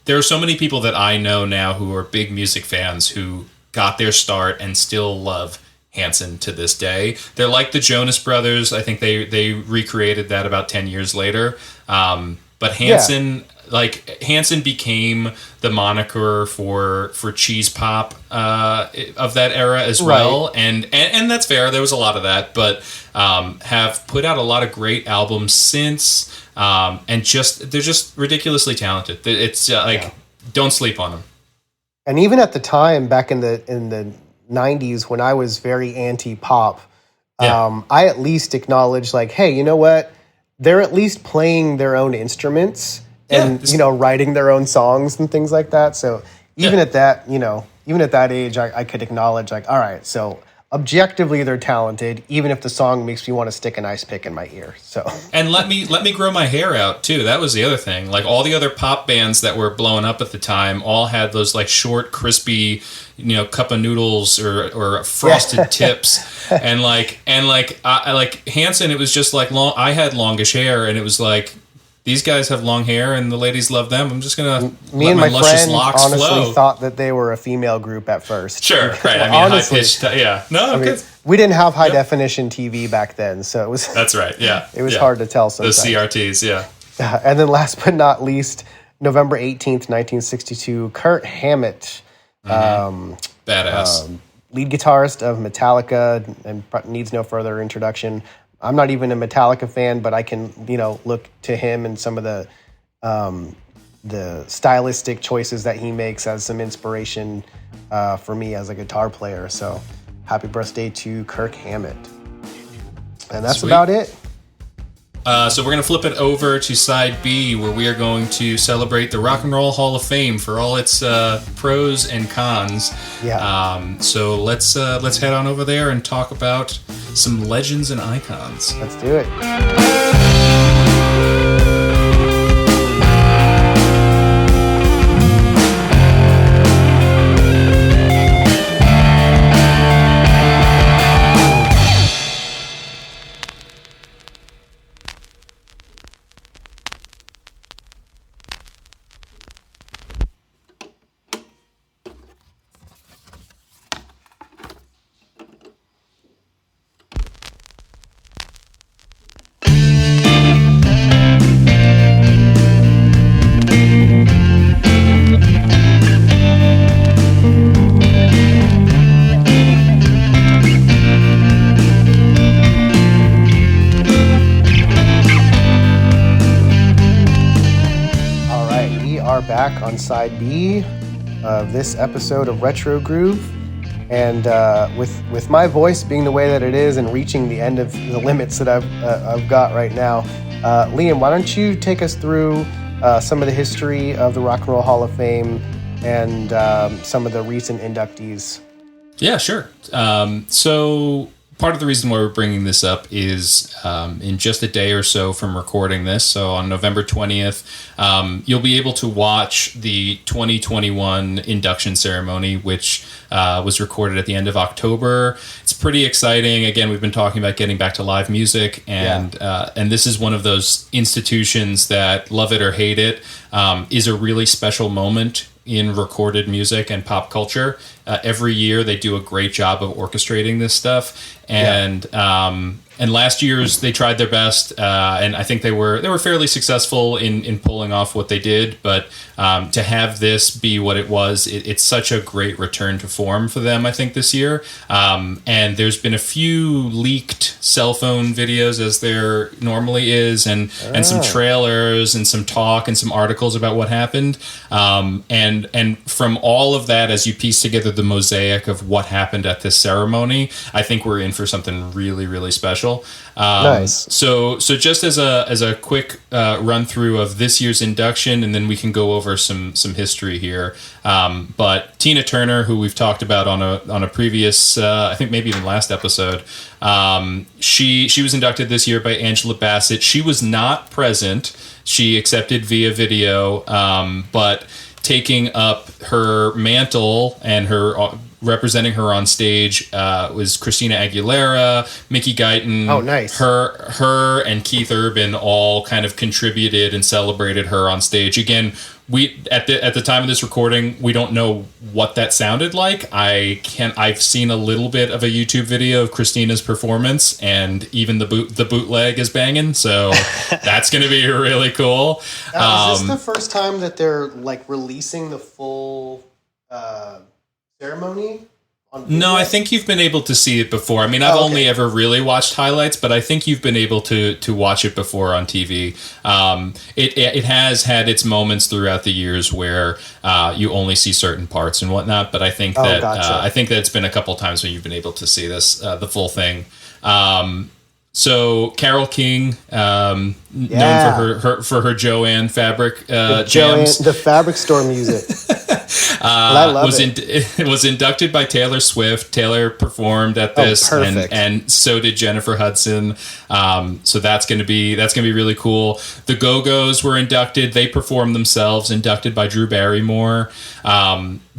there are so many people that I know now who are big music fans who got their start and still love Hanson to this day. They're like the Jonas Brothers. I think they recreated that about 10 years later. But Hanson, Hanson became the moniker for cheese pop of that era as well. And that's fair. There was a lot of that, but have put out a lot of great albums since. And they're just ridiculously talented. It's don't sleep on them. And even at the time, back in the 90s, when I was very anti-pop, I at least acknowledged, like, hey, you know what? They're at least playing their own instruments and, writing their own songs and things like that. So even at that, even at that age, I could acknowledge, like, all right, so objectively they're talented, even if the song makes me want to stick an ice pick in my ear. So and let me grow my hair out too. That was the other thing. Like all the other pop bands that were blowing up at the time all had those like short, crispy, cup of noodles or frosted tips, and I like Hanson. It was just like long. I had longish hair, and it was like, these guys have long hair and the ladies love them. I'm just going to me let and my my luscious friend locks honestly flow. thought that they were a female group at first. Sure, right. I mean, honestly, high-pitched, yeah. No, we didn't have high-definition TV back then, so it was... That's right, yeah. It was hard to tell sometimes. Those CRTs, yeah. And then last but not least, November 18th, 1962, Kirk Hammett. Badass. Lead guitarist of Metallica, and needs no further introduction. I'm not even a Metallica fan, but I can, look to him and some of the stylistic choices that he makes as some inspiration for me as a guitar player. So happy birthday to Kirk Hammett. And that's about it. So we're going to flip it over to side B, where we are going to celebrate the Rock and Roll Hall of Fame for all its pros and cons. Yeah. So let's head on over there and talk about some legends and icons. Let's do it. Back on side B of this episode of Retro Groove, and with my voice being the way that it is and reaching the end of the limits that I've got right now, Liam, why don't you take us through some of the history of the Rock and Roll Hall of Fame and some of the recent inductees? Yeah, sure. So part of the reason why we're bringing this up is in just a day or so from recording this, so on November 20th, you'll be able to watch the 2021 induction ceremony, which was recorded at the end of October. It's pretty exciting. Again, we've been talking about getting back to live music, and this is one of those institutions that, love it or hate it, is a really special moment in recorded music and pop culture. Every year they do a great job of orchestrating this stuff, and last year's they tried their best, and I think they were fairly successful in pulling off what they did. But to have this be what it was, it's such a great return to form for them, I think, this year. And there's been a few leaked cell phone videos, as there normally is, and some trailers and some talk and some articles about what happened. And from all of that, as you piece together the mosaic of what happened at this ceremony, I think we're in for something really, really special. Nice. So just as a quick run through of this year's induction, and then we can go over some history here. But Tina Turner, who we've talked about on a previous, I think maybe even last episode, she was inducted this year by Angela Bassett. She was not present. She accepted via video, but taking up her mantle and her representing her on stage was Christina Aguilera, Mickey Guyton. Oh, nice. Her and Keith Urban all kind of contributed and celebrated her on stage. Again, we at the time of this recording, we don't know what that sounded like. I've seen a little bit of a YouTube video of Christina's performance, and even the bootleg is banging. So that's going to be really cool. Is this the first time that they're like releasing the full ceremony? No, I think you've been able to see it before. I mean, I've only ever really watched highlights, but I think you've been able to watch it before on TV. It has had its moments throughout the years where you only see certain parts and whatnot. But I think I think that it's been a couple times when you've been able to see this the full thing. So Carole King, known for her Joanne fabric jams, the fabric store music. I love it. Was inducted by Taylor Swift. Taylor performed at this, and so did Jennifer Hudson. So that's gonna be really cool. The Go-Go's were inducted. They performed themselves. Inducted by Drew Barrymore.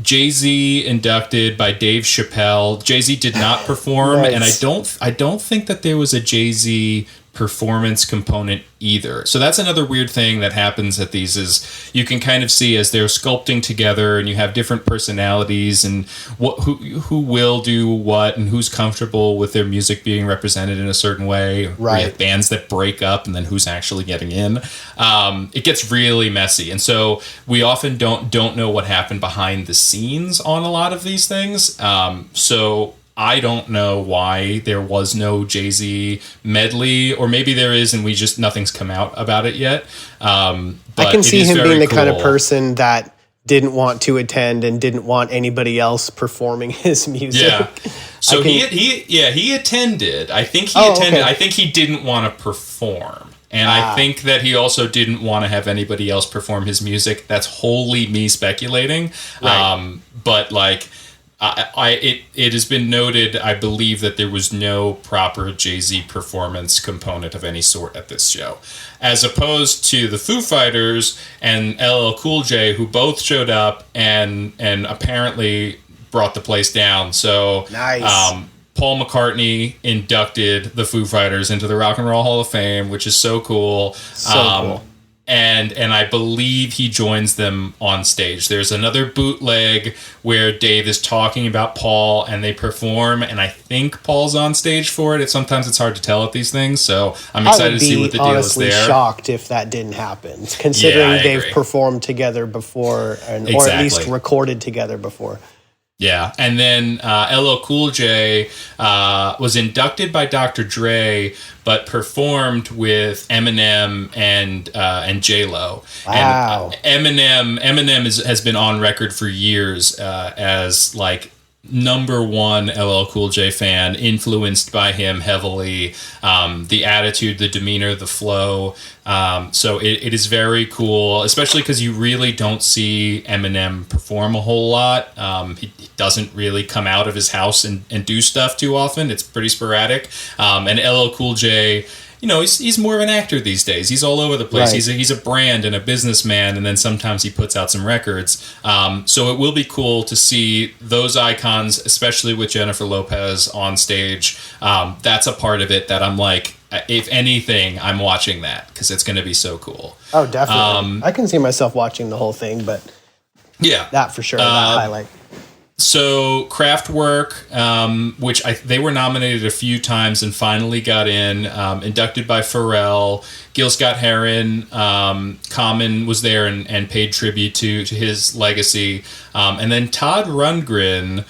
Jay-Z inducted by Dave Chappelle. Jay-Z did not perform, and I don't think that there was a Jay-Z performance component either. So that's another weird thing that happens at these is you can kind of see as they're sculpting together and you have different personalities and who will do what and who's comfortable with their music being represented in a certain way. Right. We have bands that break up and then who's actually getting in. It gets really messy. And so we often don't know what happened behind the scenes on a lot of these things. So I don't know why there was no Jay-Z medley, or maybe there is and nothing's come out about it yet. But I can see him being the kind of person that didn't want to attend and didn't want anybody else performing his music. Yeah. So he attended. I think he attended. Okay. I think he didn't want to perform. And I think that he also didn't want to have anybody else perform his music. That's wholly me speculating. Right. But like, it has been noted, I believe, that there was no proper Jay-Z performance component of any sort at this show, as opposed to the Foo Fighters and Ello Cool J, who both showed up and apparently brought the place down. So nice. Paul McCartney inducted the Foo Fighters into the Rock and Roll Hall of Fame, which is so cool. Cool. And I believe he joins them on stage. There's another bootleg where Dave is talking about Paul and they perform, and I think Paul's on stage for it. Sometimes it's hard to tell at these things, so I'm excited to see what the deal is there. I would be honestly shocked if that didn't happen, considering they've performed together before, or at least recorded together before. Yeah, and then Ello Cool J was inducted by Dr. Dre, but performed with Eminem and J-Lo. Wow. And Eminem has been on record for years as like number one LL Cool J fan, influenced by him heavily. The attitude, the demeanor, the flow. So it is very cool, especially because you really don't see Eminem perform a whole lot. He doesn't really come out of his house and do stuff too often. It's pretty sporadic. And LL Cool J, you know, he's more of an actor these days. He's all over the place. Right. He's a brand and a businessman, and then sometimes he puts out some records. So it will be cool to see those icons, especially with Jennifer Lopez on stage. That's a part of it that I'm like, if anything, I'm watching that because it's going to be so cool. Oh, definitely. I can see myself watching the whole thing, but yeah, that for sure, that highlight. So Craftwork, which they were nominated a few times and finally got in, inducted by Pharrell. Gil Scott-Heron, Common was there and paid tribute to his legacy. And then Todd Rundgren,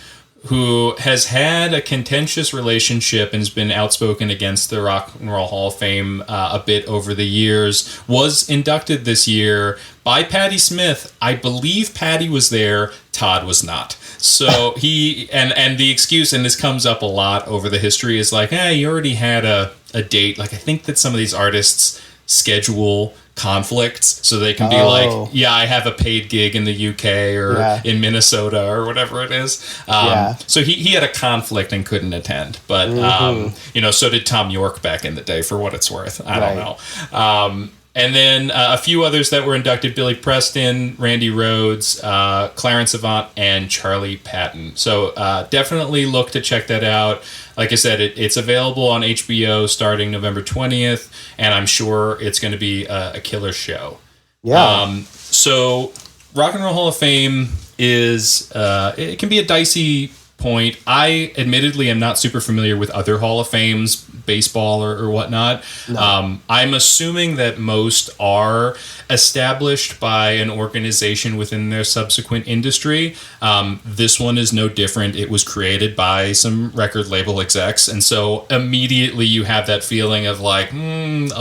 who has had a contentious relationship and has been outspoken against the Rock and Roll Hall of Fame a bit over the years, was inducted this year by Patti Smith. I believe Patti was there, Todd was not. So he, and the excuse, and this comes up a lot over the history, is like, you already had a date. Like, I think that some of these artists schedule conflicts so they can be like, I have a paid gig in the UK or in Minnesota or whatever it is. So he had a conflict and couldn't attend. But, so did Tom York back in the day, for what it's worth. I don't know. And then a few others that were inducted: Billy Preston, Randy Rhoads, Clarence Avant, and Charlie Patton. So definitely look to check that out. Like I said, it's available on HBO starting November 20th, and I'm sure it's going to be a killer show. Yeah. So Rock and Roll Hall of Fame is, it can be a dicey point. I admittedly am not super familiar with other Hall of Fames baseball or whatnot. No. I'm assuming that most are established by an organization within their subsequent industry. This one is no different. It was created by some record label execs, and so immediately you have that feeling of like a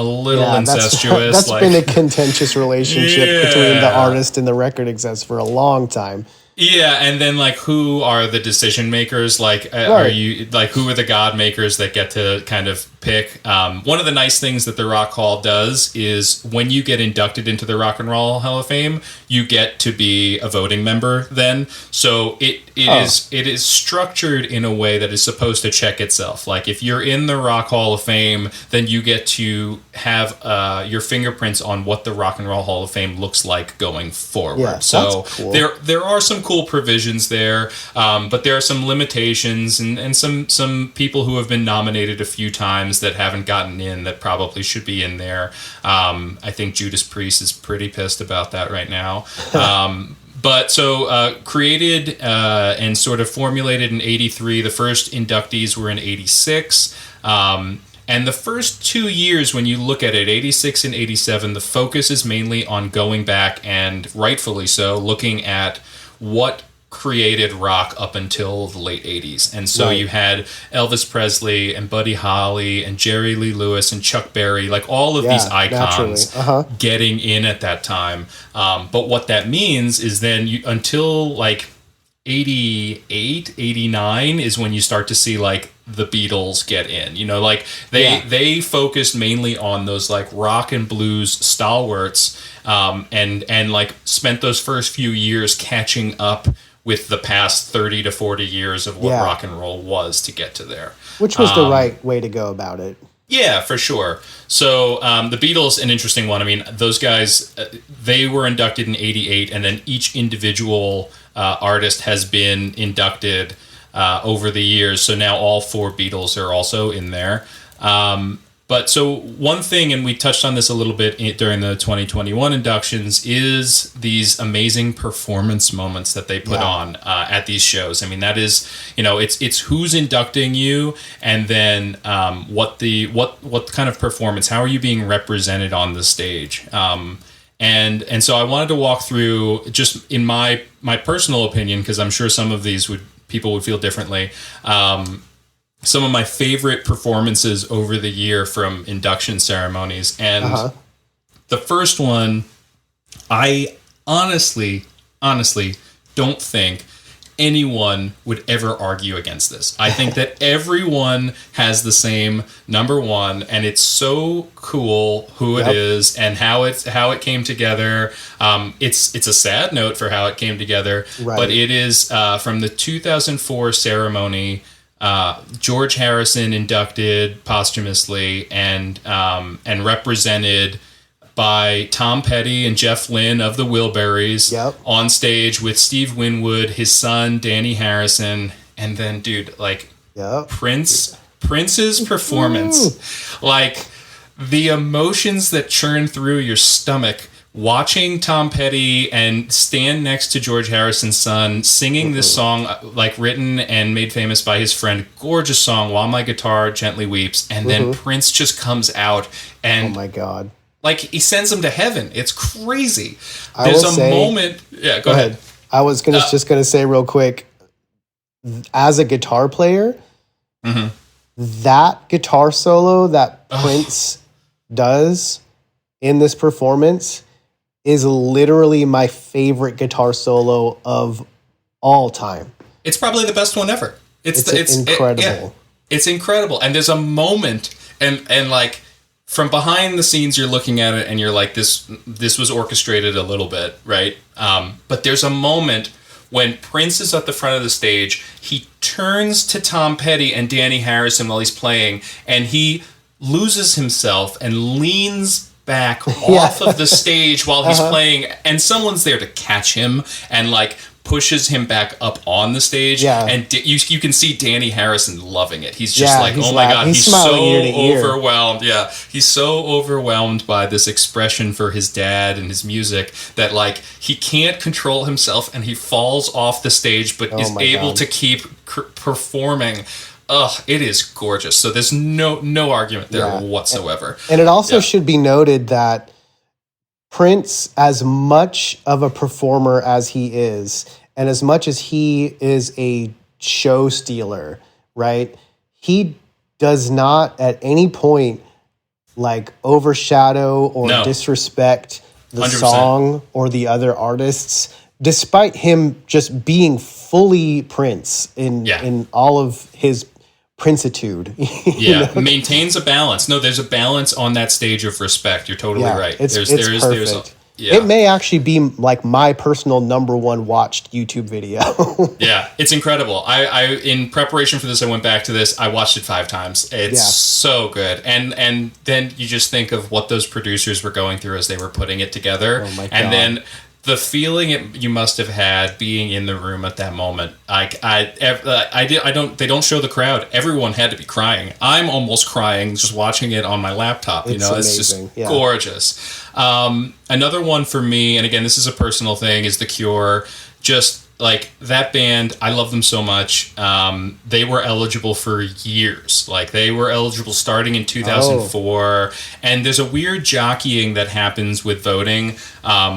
little incestuous. That's been a contentious relationship between the artist and the record execs for a long time. Yeah, and then like, who are the decision makers? Like, are you like, who are the god makers that get to kind of pick? One of the nice things that the Rock Hall does is when you get inducted into the Rock and Roll Hall of Fame, you get to be a voting member then. So it is structured in a way that is supposed to check itself. Like, if you're in the Rock Hall of Fame, then you get to have your fingerprints on what the Rock and Roll Hall of Fame looks like going forward. Yeah, so cool. There are some cool provisions there, but there are some limitations and some people who have been nominated a few times that haven't gotten in that probably should be in there. I think Judas Priest is pretty pissed about that right now. But so created and sort of formulated in 83. The first inductees were in 86. And the first 2 years, when you look at it, 86 and 87, the focus is mainly on going back and, rightfully so, looking at what created rock up until the late 80s. And so you had Elvis Presley and Buddy Holly and Jerry Lee Lewis and Chuck Berry, like all of these icons getting in at that time. But what that means is then until like 88, 89 is when you start to see like the Beatles get in, like they focused mainly on those like rock and blues stalwarts, and like spent those first few years catching up with the past 30 to 40 years of what rock and roll was to get to there. Which was the right way to go about it. Yeah, for sure. So the Beatles, an interesting one. I mean, those guys, they were inducted in 88, and then each individual artist has been inducted over the years. So now all four Beatles are also in there. But so one thing, and we touched on this a little bit during the 2021 inductions, is these amazing performance moments that they put on at these shows. I mean, that is, it's who's inducting you, and then what kind of performance, how are you being represented on the stage? And so I wanted to walk through, just in my personal opinion, because I'm sure some of these people would feel differently. Some of my favorite performances over the year from induction ceremonies. And the first one, I honestly don't think anyone would ever argue against this. I think that everyone has the same number one, and it's so cool who it is and how it came together. It's a sad note for how it came together, but it is from the 2004 ceremony. George Harrison inducted posthumously and represented by Tom Petty and Jeff Lynne of the Wilburys on stage with Steve Winwood, his son Danny Harrison, and then Prince's performance, like the emotions that churn through your stomach watching Tom Petty and stand next to George Harrison's son singing this song, like written and made famous by his friend, gorgeous song, While My Guitar Gently Weeps, and then Prince just comes out and, oh my God, like he sends him to heaven. It's crazy. There's a moment. Yeah, go ahead. I was just gonna say real quick, as a guitar player, that guitar solo that Prince does in this performance is literally my favorite guitar solo of all time. It's probably the best one ever. It's incredible. It's incredible. And there's a moment, and like from behind the scenes, you're looking at it and you're like, this was orchestrated a little bit, right? But there's a moment when Prince is at the front of the stage. He turns to Tom Petty and Danny Harrison while he's playing, and he loses himself and leans back off of the stage while he's playing, and someone's there to catch him and like pushes him back up on the stage, and you can see Danny Harrison loving it. He's just like, oh my God, he's so overwhelmed. Yeah, he's so overwhelmed by this expression for his dad and his music that like he can't control himself, and he falls off the stage, but is able to keep performing. it is gorgeous. So there's no argument there whatsoever. And it also should be noted that Prince, as much of a performer as he is, and as much as he is a show stealer, right? He does not at any point like overshadow or disrespect the 100%. song or the other artists, despite him just being fully Prince in all of his princitude. Maintains a balance. No, there's a balance on that stage of respect. You're totally right. It's perfect. It may actually be like my personal number one watched YouTube video. Yeah, it's incredible. I in preparation for this, I went back to this. I watched it 5 times. It's so good. And then you just think of what those producers were going through as they were putting it together. Oh my God. And then the feeling you must have had being in the room at that moment. They don't show the crowd. Everyone had to be crying. I'm almost crying just watching it on my laptop. It's amazing. It's just gorgeous. Another one for me, and again, this is a personal thing, is The Cure. Just like that band, I love them so much. They were eligible for years. Like they were eligible starting in 2004. And there's a weird jockeying that happens with voting,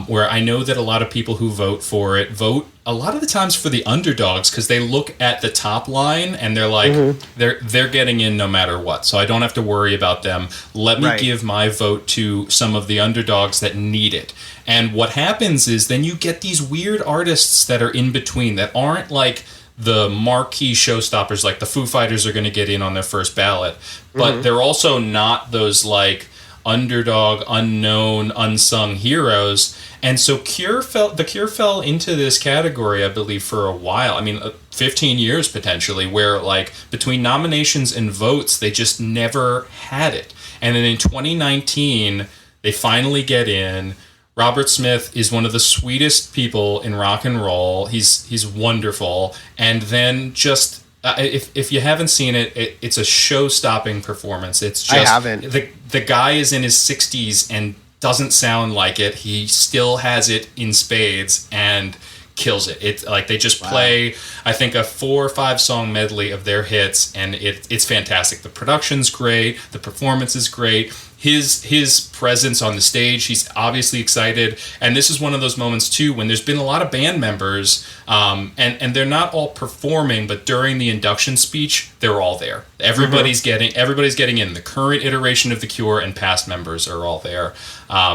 where I know that a lot of people who vote for it vote a lot of the times for the underdogs because they look at the top line and they're like, they're getting in no matter what. So I don't have to worry about them. Let me give my vote to some of the underdogs that need it. And what happens is then you get these weird artists that are in between that aren't like the marquee showstoppers, like the Foo Fighters are going to get in on their first ballot, but they're also not those like underdog, unknown, unsung heroes. And so The Cure fell into this category, I believe, for a while. I mean, 15 years potentially, where like between nominations and votes, they just never had it. And then in 2019, they finally get in. Robert Smith is one of the sweetest people in rock and roll. He's wonderful. And then just if you haven't seen it, it's a show-stopping performance. It's just, I haven't. The guy is in his 60s and doesn't sound like it. He still has it in spades and kills it. It's like they just play, I think, a 4 or 5 song medley of their hits, and it's fantastic. The production's great. The performance is great. His presence on the stage, he's obviously excited. And this is one of those moments, too, when there's been a lot of band members, and they're not all performing, but during the induction speech, they're all there. Everybody's getting in. The current iteration of The Cure and past members are all there,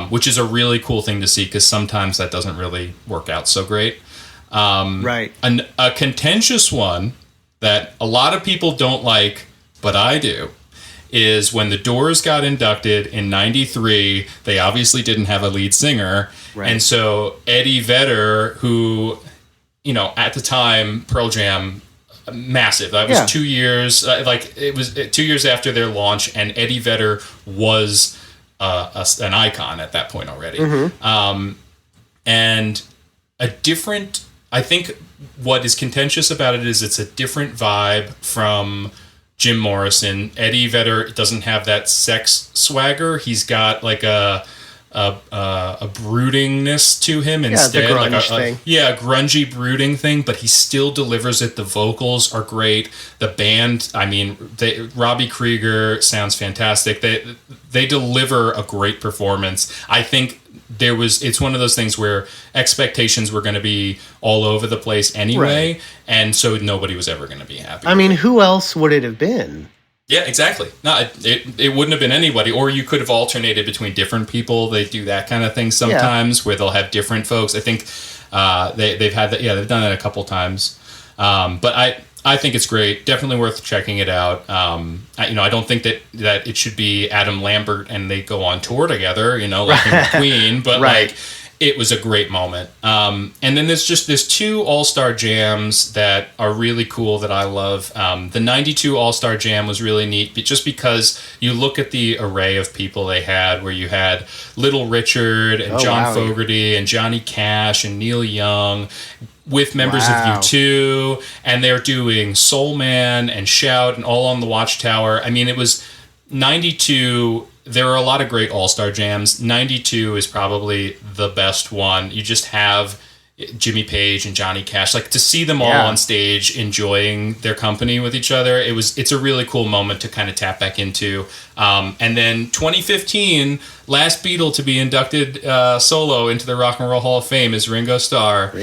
which is a really cool thing to see because sometimes that doesn't really work out so great. A contentious one that a lot of people don't like, but I do, is when the Doors got inducted in 93, they obviously didn't have a lead singer. Right. And so Eddie Vedder, who, at the time, Pearl Jam, massive. That was 2 years, it was 2 years after their launch, and Eddie Vedder was an icon at that point already. And a different, I think what is contentious about it is it's a different vibe from Jim Morrison. Eddie Vedder doesn't have that sex swagger. He's got like a broodingness to him instead. The grunge thing. A grungy brooding thing, but he still delivers it. The vocals are great. The band, Robbie Krieger sounds fantastic. They deliver a great performance. I think it's one of those things where expectations were going to be all over the place anyway, and so nobody was ever going to be happy. Who else would it have been? Yeah, exactly. No, it wouldn't have been anybody, or you could have alternated between different people. They do that kind of thing sometimes, where they'll have different folks. I think they've had that. Yeah, they've done that a couple times. But I think it's great. Definitely worth checking it out. I don't think that it should be Adam Lambert and they go on tour together, like in Queen, but like it was a great moment. And then there's 2 All-Star Jams that are really cool that I love. The 92 All-Star Jam was really neat, just because you look at the array of people they had, where you had Little Richard and John Fogerty and Johnny Cash and Neil Young, with members of U2, and they're doing Soul Man and Shout and All on the Watchtower. It was 92. There are a lot of great All-Star Jams. 92 is probably the best one. You just have Jimmy Page and Johnny Cash, like to see them all on stage enjoying their company with each other. It's a really cool moment to kind of tap back into. And then 2015, last Beatle to be inducted solo into the Rock and Roll Hall of Fame is Ringo Starr.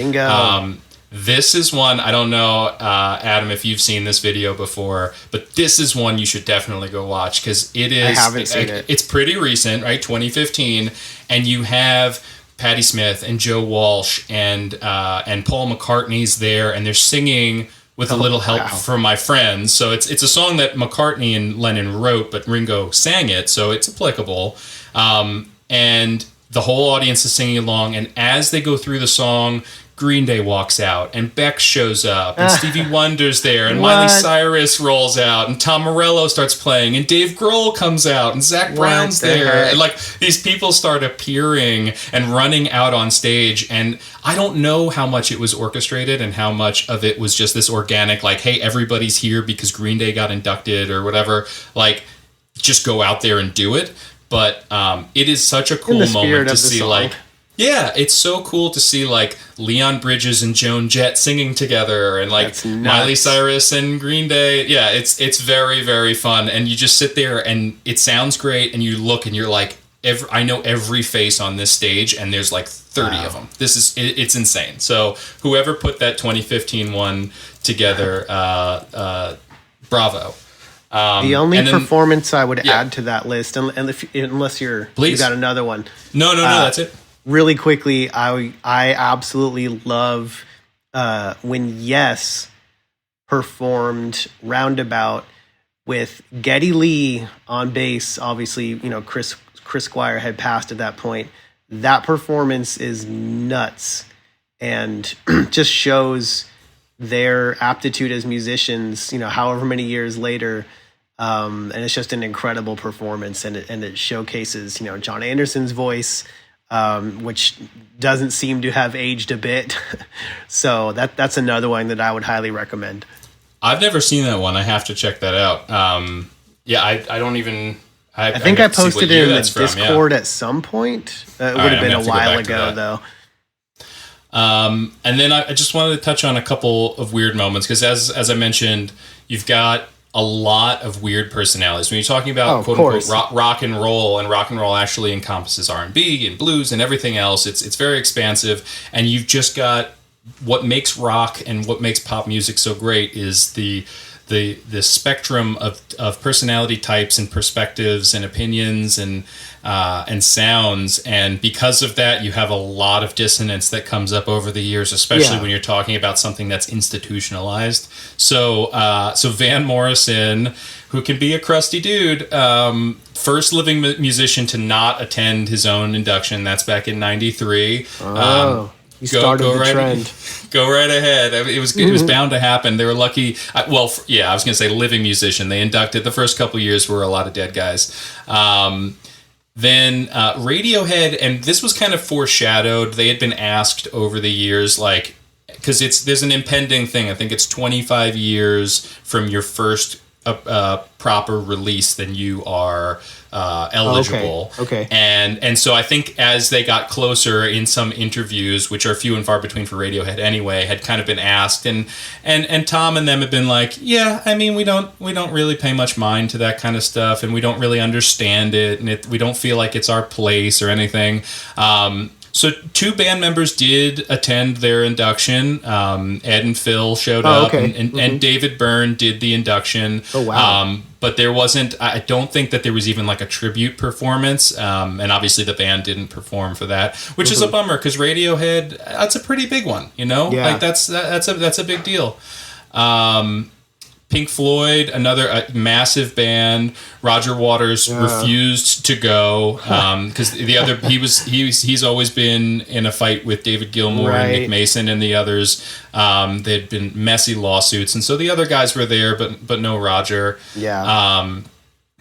This is one, I don't know, Adam, if you've seen this video before, but this is one you should definitely go watch because it is. I haven't seen it. It's pretty recent, right? 2015, and you have Patti Smith and Joe Walsh and Paul McCartney's there, and they're singing with a little help from my friends. So it's a song that McCartney and Lennon wrote, but Ringo sang it, so it's applicable. And the whole audience is singing along, and as they go through the song, Green Day walks out, and Beck shows up, and Stevie Wonder's there, and Miley Cyrus rolls out, and Tom Morello starts playing, and Dave Grohl comes out, and Zach Brown's there, and like these people start appearing and running out on stage, and I don't know how much it was orchestrated and how much of it was just this organic, like, hey, everybody's here because Green Day got inducted or whatever, like, just go out there and do it, but it is such a cool moment to see, like, yeah, it's so cool to see like Leon Bridges and Joan Jett singing together, and like Miley Cyrus and Green Day. Yeah, it's very, very fun, and you just sit there and it sounds great, and you look and you're like, I know every face on this stage, and there's like 30 of them. It's insane. So whoever put that 2015 one together, bravo. The only performance I would add to that list, unless you got another one. No, that's it. Really quickly, I absolutely love when Yes performed Roundabout with Geddy Lee on bass. Obviously, Chris Squire had passed at that point. That performance is nuts and just shows their aptitude as musicians, however many years later. And it's just an incredible performance, and it showcases, John Anderson's voice, which doesn't seem to have aged a bit. So that's another one that I would highly recommend. I've never seen that one. I have to check that out. I don't even... I think I posted it in the Discord at some point. It would have been a while ago, though. And then I just wanted to touch on a couple of weird moments, because as I mentioned, you've got a lot of weird personalities. When you're talking about quote-unquote rock and roll actually encompasses R&B and blues and everything else, it's very expansive, and you've just got what makes rock and what makes pop music so great is the spectrum of personality types and perspectives and opinions and sounds, and because of that you have a lot of dissonance that comes up over the years, especially when you're talking about something that's institutionalized. So Van Morrison, who can be a crusty dude, first living musician to not attend his own induction, that's back in 93. You started the trend. Go right ahead. It was bound to happen. They were lucky. I was going to say living musician. They inducted. The first couple of years were a lot of dead guys. Then Radiohead, and this was kind of foreshadowed. They had been asked over the years, like, because there's an impending thing. I think it's 25 years from your first proper release, then you are eligible. Okay. And so I think as they got closer in some interviews, which are few and far between for Radiohead anyway, had kind of been asked, and Tom and them have been like, yeah, I mean, we don't really pay much mind to that kind of stuff, and we don't really understand it, and we don't feel like it's our place or anything. So two band members did attend their induction. Ed and Phil showed up, and David Byrne did the induction. Oh, wow. But there wasn't, I don't think that there was even like a tribute performance. And obviously the band didn't perform for that, which is a bummer, because Radiohead, that's a pretty big one, Yeah. Like that's a big deal. Pink Floyd, another massive band. Roger Waters refused to go because he's always been in a fight with David Gilmour and Nick Mason and the others. They'd been messy lawsuits, and so the other guys were there, but no Roger. Yeah.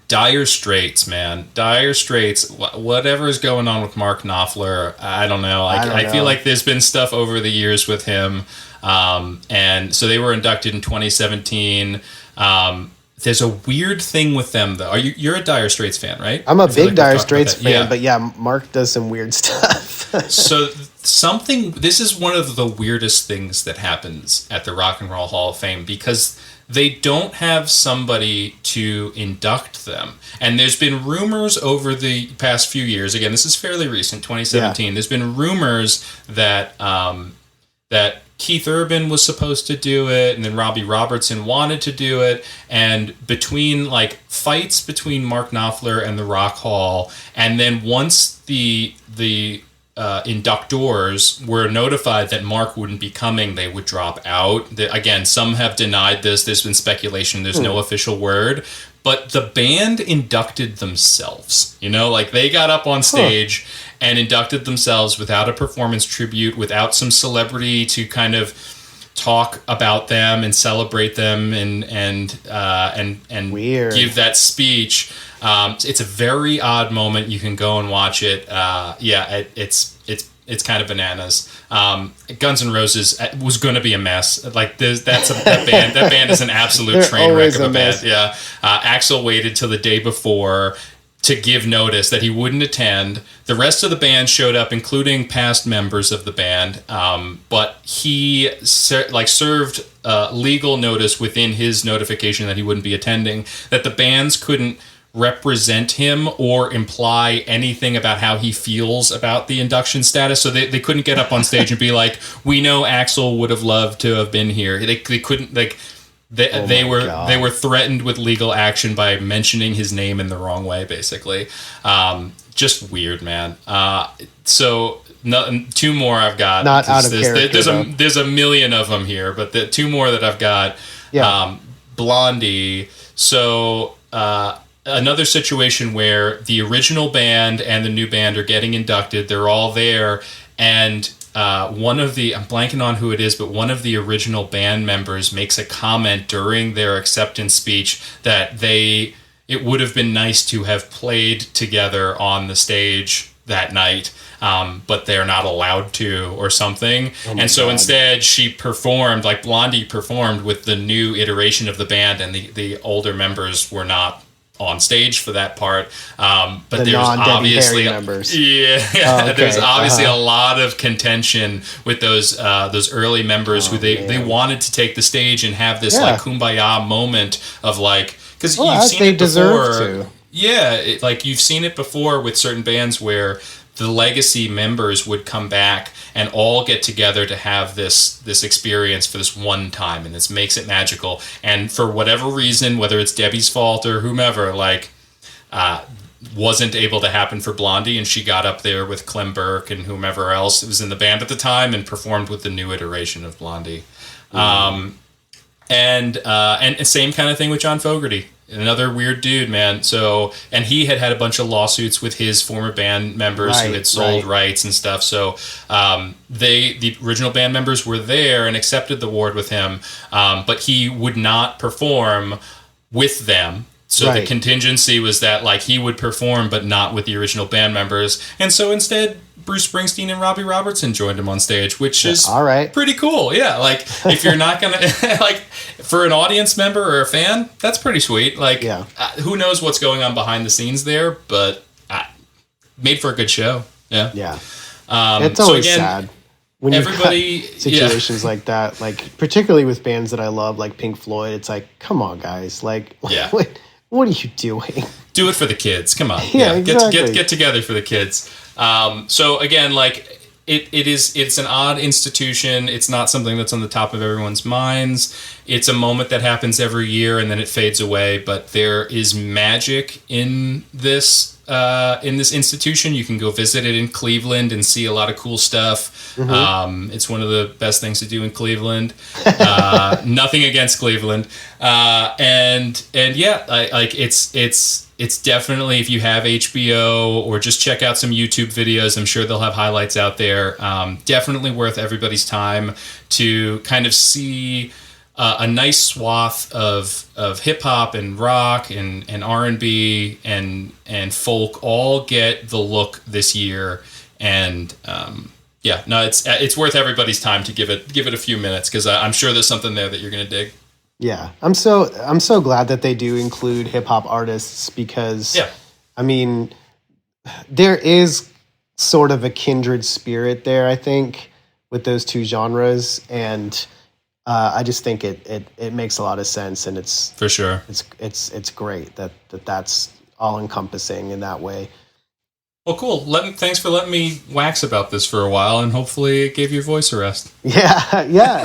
Dire Straits, man. Dire Straits. Whatever is going on with Mark Knopfler, I don't know. I feel like there's been stuff over the years with him. And so they were inducted in 2017. There's a weird thing with them, though. You're a Dire Straits fan, right? I'm a big Dire Straits fan, but yeah, Mark does some weird stuff. So this is one of the weirdest things that happens at the Rock and Roll Hall of Fame, because they don't have somebody to induct them. And there's been rumors over the past few years, again, this is fairly recent, 2017, there's been rumors that that Keith Urban was supposed to do it, and then Robbie Robertson wanted to do it, and between like fights between Mark Knopfler and the Rock Hall, and then once the inductors were notified that Mark wouldn't be coming, they would drop out. Again, some have denied this. There's been speculation. There's no official word. But the band inducted themselves. You know, like they got up on stage and inducted themselves without a performance tribute, without some celebrity to kind of talk about them and celebrate them and Weird. Give that speech. It's a very odd moment. You can go and watch it. It's kind of bananas. Guns N' Roses was going to be a mess. Like that band is an absolute train wreck of a band. Yeah. Axl waited till the day before to give notice that he wouldn't attend. The rest of the band showed up, including past members of the band. But he served legal notice within his notification that he wouldn't be attending, that the bands couldn't represent him or imply anything about how he feels about the induction status. So they couldn't get up on stage and be like, we know Axl would have loved to have been here. They couldn't, like, they were threatened with legal action by mentioning his name in the wrong way, basically. Just weird, man. So two more I've got. Not out of character. There's a million of them here, but the two more that I've got. Yeah. Blondie. So another situation where the original band and the new band are getting inducted. They're all there, and I'm blanking on who it is, but one of the original band members makes a comment during their acceptance speech that it would have been nice to have played together on the stage that night, but they're not allowed to, or something. And so instead she performed, like Blondie performed with the new iteration of the band, and the older members were not on stage for that part, but there's obviously members. There's obviously a lot of contention with those early members who they wanted to take the stage and have this like kumbaya moment of like, because you've seen it before. You've seen it before with certain bands where the legacy members would come back and all get together to have this experience for this one time, and this makes it magical. And for whatever reason, whether it's Debbie's fault or whomever, wasn't able to happen for Blondie, and she got up there with Clem Burke and whomever else was in the band at the time and performed with the new iteration of Blondie. And same kind of thing with John Fogerty. Another weird dude, man. So, and he had a bunch of lawsuits with his former band members who had sold rights and stuff. So, the original band members were there and accepted the award with him, but he would not perform with them. So the contingency was that like he would perform, but not with the original band members. And so instead, Bruce Springsteen and Robbie Robertson joined him on stage, which is pretty cool. Yeah, like if you're not gonna like for an audience member or a fan, that's pretty sweet. Like, who knows what's going on behind the scenes there, but made for a good show. Yeah, yeah. It's always sad when everybody situations like that, like particularly with bands that I love, like Pink Floyd. It's like, come on, guys, like, what are you doing? Do it for the kids. Come on, exactly. Get together for the kids. So again, like it's an odd institution. It's not something that's on the top of everyone's minds. It's a moment that happens every year and then it fades away. But there is magic in this institution. You can go visit it in Cleveland and see a lot of cool stuff. Mm-hmm. It's one of the best things to do in Cleveland. Nothing against Cleveland. It's definitely, if you have HBO or just check out some YouTube videos, I'm sure they'll have highlights out there. Definitely worth everybody's time to kind of see a nice swath of hip hop and rock and R&B and folk all get the look this year. And it's worth everybody's time to give it a few minutes, because I'm sure there's something there that you're going to dig. Yeah, I'm so glad that they do include hip hop artists, because I mean, there is sort of a kindred spirit there, I think, with those two genres. And I just think it makes a lot of sense, and it's for sure. It's great that's all encompassing in that way. Well, cool. Thanks for letting me wax about this for a while, and hopefully it gave your voice a rest. Yeah,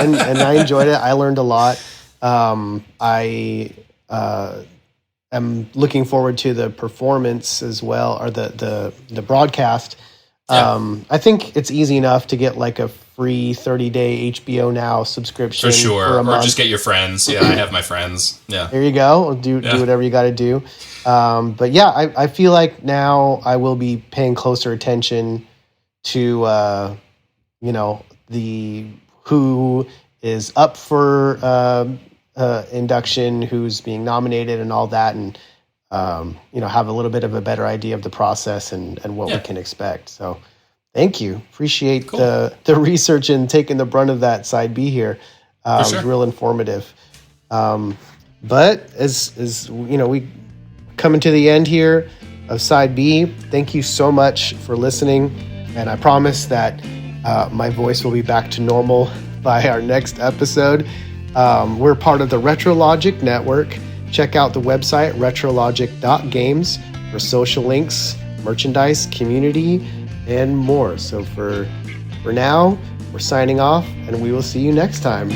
and I enjoyed it. I learned a lot. I am looking forward to the performance as well, or the broadcast. Yeah. I think it's easy enough to get like a free 30-day HBO Now subscription For sure. for a month. Or just get your friends. Yeah, I have my friends. Yeah. There you go. Do whatever you got to do. But yeah, I feel like now I will be paying closer attention to, the who is up for induction, who's being nominated and all that. And, have a little bit of a better idea of the process and what we can expect. So thank you. Appreciate the research and taking the brunt of that side B here. It was real informative. But as we coming to the end here of side B, thank you so much for listening. And I promise that my voice will be back to normal by our next episode. We're part of the RetroLogic Network. Check out the website, retrologic.games, for social links, merchandise, community, and more. So for now, we're signing off, and we will see you next time.